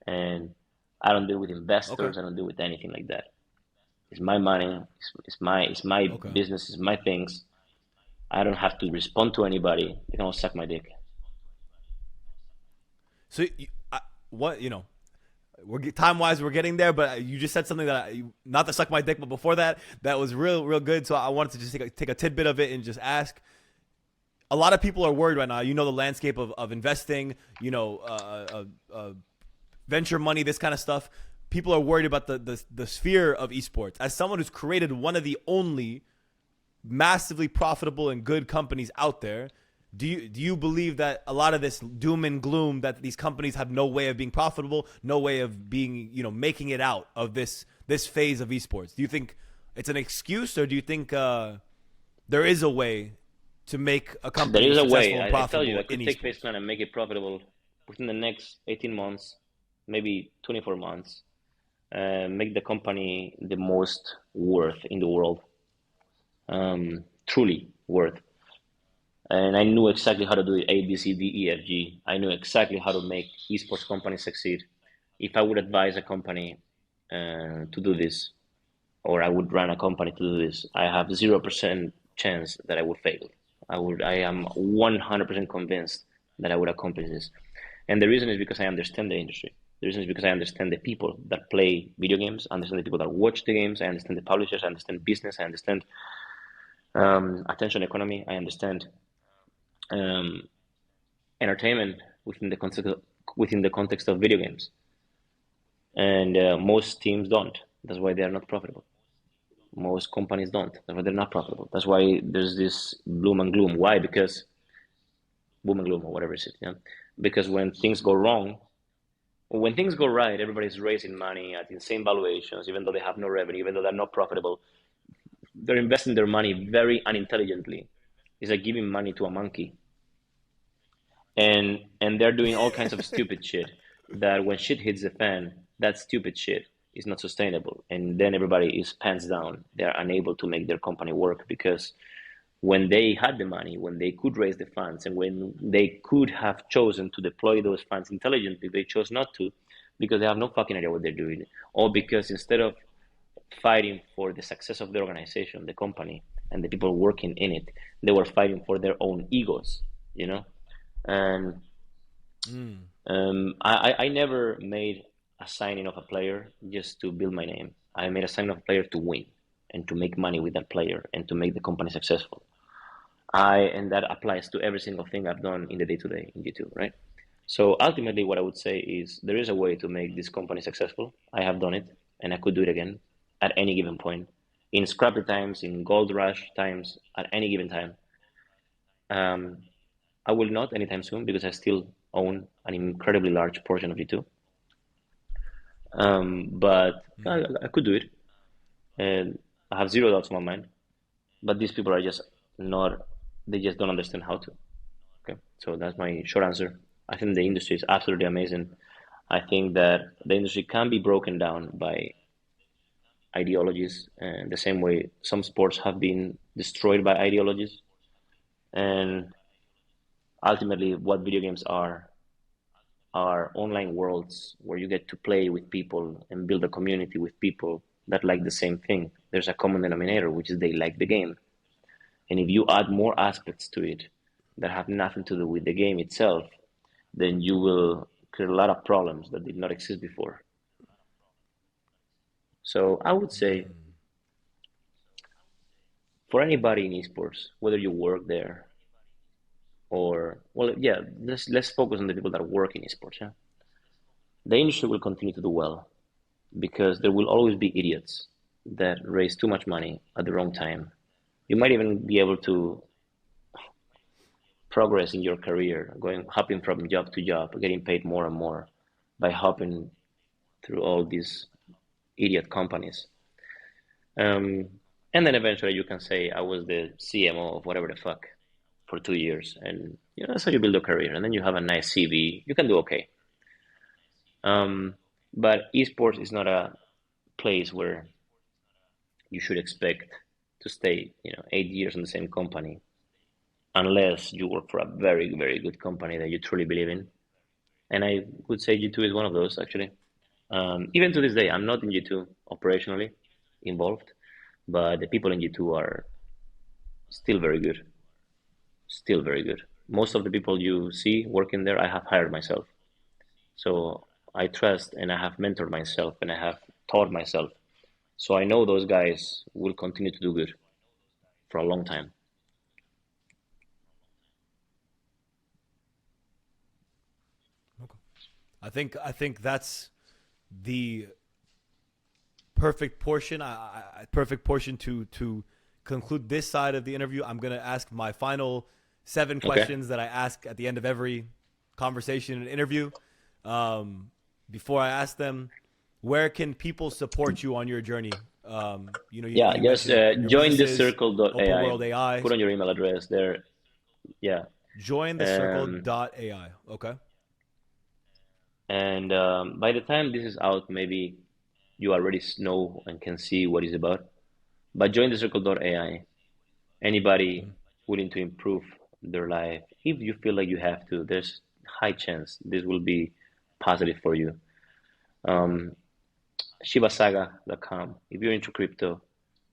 and I don't deal with investors. Okay. I don't deal with anything like that. It's my money. It's my business. It's my things. I don't have to respond to anybody. They can all suck my dick. So, time-wise, we're getting there, but you just said something that, not to suck my dick, but before that was real good. So I wanted to just take a tidbit of it and just ask. A lot of people are worried right now. The landscape of investing, venture money, this kind of stuff. People are worried about the sphere of esports. As someone who's created one of the only massively profitable and good companies out there, do you believe that a lot of this doom and gloom, that these companies have no way of being profitable, no way of being, making it out of this phase of esports? Do you think it's an excuse, or do you think there is a way to make a company there is a successful way. and profitable? I tell you, I could take esports? FaZe and make it profitable within the next 18 months, maybe 24 months. Make the company the most worth in the world. Truly worth. And I knew exactly how to do it, A, B, C, D, E, F, G. I knew exactly how to make esports companies succeed. If I would advise a company to do this, or I would run a company to do this, I have 0% chance that I would fail. I am 100% convinced that I would accomplish this. And the reason is because I understand the industry. The reason is because I understand the people that play video games, I understand the people that watch the games, I understand the publishers, I understand business, I understand attention economy, I understand entertainment within the context of video games. And most teams don't. That's why they are not profitable. Most companies don't. That's why they're not profitable. That's why there's this bloom and gloom. Why? Because boom and gloom, or whatever it is. Yeah. Because when things go wrong, when things go right, everybody's raising money at insane valuations, even though they have no revenue, even though they're not profitable. They're investing their money very unintelligently. It's like giving money to a monkey. and they're doing all kinds of stupid shit that when shit hits the fan, that stupid shit is not sustainable, and then everybody is pants down. They're unable to make their company work because when they had the money, when they could raise the funds, and when they could have chosen to deploy those funds intelligently, they chose not to because they have no fucking idea what they're doing, or because instead of fighting for the success of the organization, the company, and the people working in it, they were fighting for their own egos, you know? And I never made a signing of a player just to build my name. I made a signing of a player to win and to make money with that player and to make the company successful. And that applies to every single thing I've done in the day-to-day in G2, right? So ultimately, what I would say is there is a way to make this company successful. I have done it, and I could do it again at any given point, in scrappy times, in gold rush times, at any given time. I will not anytime soon because I still own an incredibly large portion of G2. But I could do it, and I have zero doubts in my mind. But these people are just not, they just don't understand how to. Okay, so that's my short answer. I think the industry is absolutely amazing. I think that the industry can be broken down by ideologies, and the same way some sports have been destroyed by ideologies. And ultimately, what video games are online worlds where you get to play with people and build a community with people that like the same thing. There's a common denominator, which is they like the game. And if you add more aspects to it that have nothing to do with the game itself, then you will create a lot of problems that did not exist before. So I would say for anybody in esports, whether you work there or, well, yeah, let's focus on the people that work in esports. Yeah? The industry will continue to do well because there will always be idiots that raise too much money at the wrong time. You might even be able to progress in your career, hopping from job to job, getting paid more and more by hopping through all these idiot companies. And then eventually you can say, I was the CMO of whatever the fuck for 2 years. And that's how you build a career. And then you have a nice CV. You can do okay. But esports is not a place where you should expect to stay, 8 years in the same company, unless you work for a very, very good company that you truly believe in. And I would say G2 is one of those, actually. Even to this day, I'm not in G2 operationally involved, but the people in G2 are still very good. Still very good. Most of the people you see working there, I have hired myself. So I trust and I have mentored myself and I have taught myself. So I know those guys will continue to do good for a long time. Okay. I think that's the perfect portion. Perfect portion to conclude this side of the interview. I'm gonna ask my final 7 questions that I ask at the end of every conversation and interview. Before I ask them, where can people support you on your journey? Just join the circle.ai. Open World AI. Put on your email address there. Yeah. Join the circle.ai. Okay. And by the time this is out, maybe you already know and can see what it's about. But join the circle.ai. Anybody willing to improve their life, if you feel like you have to, there's high chance this will be positive for you. Shivasaga.com. If you're into crypto,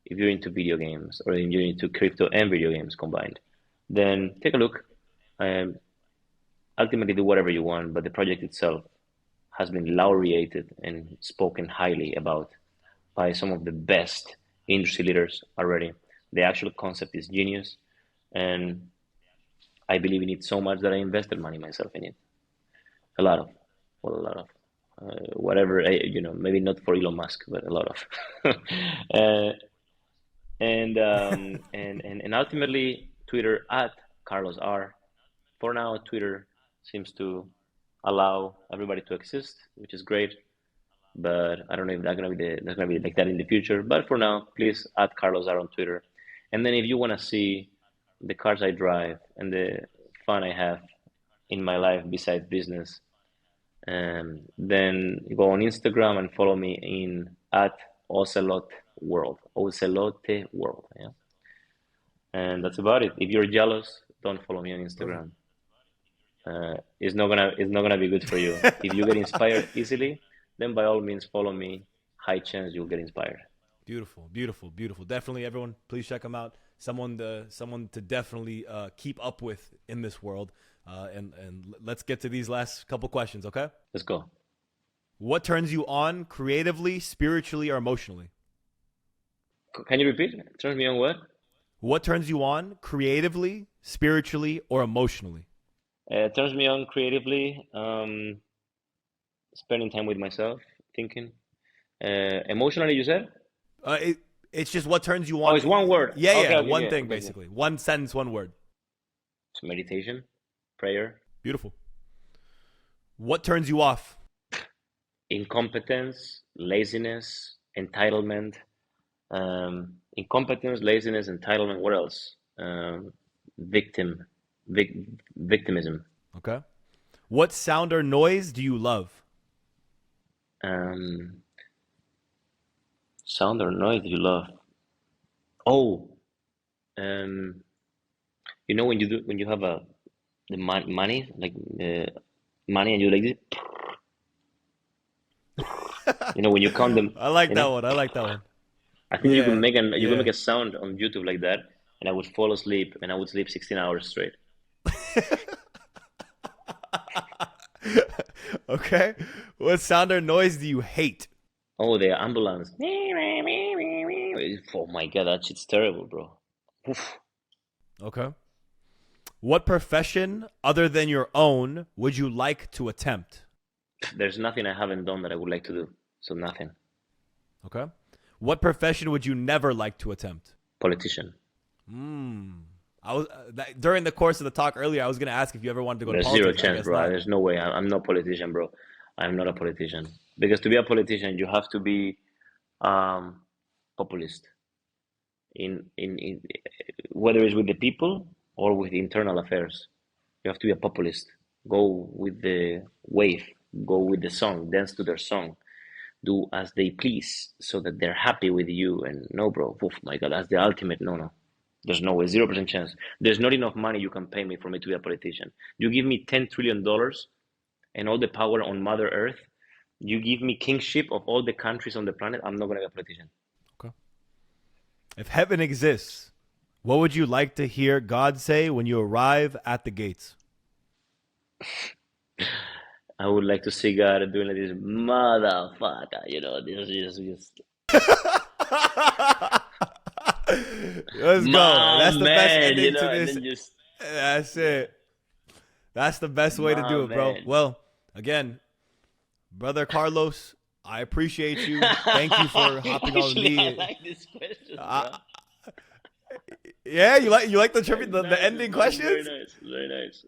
if you're into video games, or if you're into crypto and video games combined, then take a look. Ultimately, do whatever you want, but the project itself has been laureated and spoken highly about by some of the best industry leaders already. The actual concept is genius, and I believe in it so much that I invested money myself in it. A lot of. Whatever, maybe not for Elon Musk, but a lot of. And ultimately, Twitter at CarlosR. For now, Twitter seems to allow everybody to exist, which is great. But I don't know if that's gonna be like that in the future. But for now, please add CarlosR on Twitter. And then if you want to see the cars I drive and the fun I have in my life besides business. Then go on Instagram and follow me in at Ocelote World. Ocelote World. Yeah. And that's about it. If you're jealous, don't follow me on Instagram. It's not gonna be good for you. If you get inspired easily, then by all means follow me. High chance you'll get inspired. Beautiful, beautiful, beautiful. Definitely, everyone, please check him out. Someone to definitely keep up with in this world. And let's get to these last couple questions, okay? Let's go. What turns you on creatively, spiritually, or emotionally? Can you repeat? Turn me on what? What turns you on creatively, spiritually, or emotionally? It turns me on creatively, spending time with myself, thinking. Emotionally, you said? It's just what turns you on. Oh, it's one word. Yeah, Okay, yeah, okay, one yeah, thing, okay, basically. One sentence, one word. It's meditation, prayer, Beautiful. What turns you off? incompetence, laziness, entitlement. Incompetence, laziness, entitlement. What else? Victimism. Okay. What sound or noise do you love? Sound or noise you love? Oh, you know when you have the money like money and you like this, you know when you count them, I like you that know. one. I like that one. I think you Yeah, can make yeah. a sound on YouTube like that, and I would fall asleep and I would sleep 16 hours straight. Okay. What sound or noise do you hate? Oh, the ambulance. Oh my God, that shit's terrible, bro. Oof. Okay. What profession other than your own would you like to attempt? There's nothing I haven't done that I would like to do. So nothing. Okay. What profession would you never like to attempt? Politician. I was during the course of the talk earlier, I was going to ask if you ever wanted to go to There's zero politics. I chance, guess bro. not. There's no way. I'm not a politician, bro. I'm not a politician. Because to be a politician, you have to be populist in whether it's with the people or with internal affairs. You have to be a populist. Go with the wave. Go with the song. Dance to their song. Do as they please so that they're happy with you. And no, bro. Oh my God, that's the ultimate no. There's no way, 0% chance. There's not enough money you can pay me for me to be a politician. You give me $10 trillion and all the power on Mother Earth. You give me kingship of all the countries on the planet. I'm not going to be a politician. Okay. If heaven exists, what would you like to hear God say when you arrive at the gates? I would like to see God doing like this, motherfucker. You know, this is just. Let's go. My That's the best man, ending you know, to and this. then just. That's it. That's the best way to My do it, bro. man. Well, again, brother Carlos, I appreciate you. Thank you for hopping on with Actually, I me. like this question, bro. Yeah, you like the trivia, the Nice, ending bro. Very questions? nice. Very nice.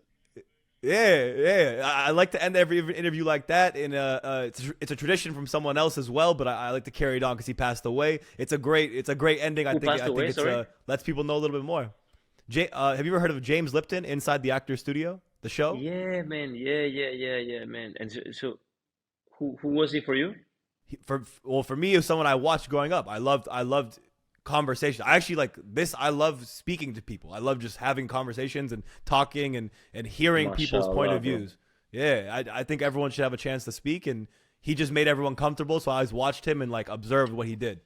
Yeah. I like to end every interview like that. And it's a tradition from someone else as well, but I like to carry it on because he passed away. It's a great ending. Who passed away, It's sorry? lets people know a little bit more. Have you ever heard of James Lipton Inside the Actors Studio, the show? Yeah, man. Yeah, man. And so who was he for you? For me, it was someone I watched growing up. I loved conversation. I actually like this. I love speaking to people. I love just having conversations and talking and hearing people's point of Mashallah, bro. views. Yeah, I think everyone should have a chance to speak, and he just made everyone comfortable. So I always watched him and like observed what he did.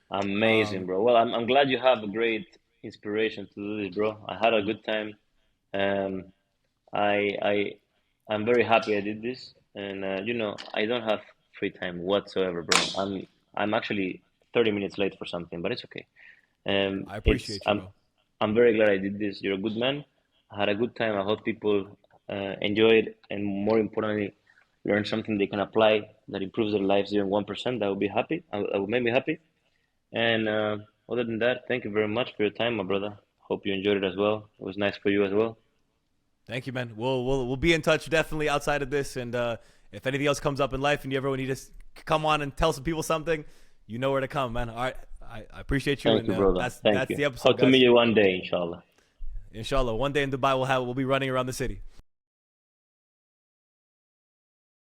Amazing, bro. Well, I'm glad you have a great inspiration to do this, bro. I had a good time. Um, I'm very happy I did this, and I don't have free time whatsoever, bro. I'm actually 30 minutes late for something, but it's okay. I appreciate you, bro. I'm very glad I did this. You're a good man. I had a good time. I hope people enjoy it, and more importantly, learn something they can apply that improves their lives even 1%. That would be happy. That would make me happy. And other than that, thank you very much for your time, my brother. Hope you enjoyed it as well. It was nice for you as well. Thank you, man. We'll be in touch definitely outside of this, and if anything else comes up in life and you ever need to come on and tell some people something, you know where to come, man. All right, I appreciate you. Thank you, brother. That's Thank you. the episode, Hope to guys. meet you one day, inshallah. Inshallah, one day in Dubai we'll be running around the city.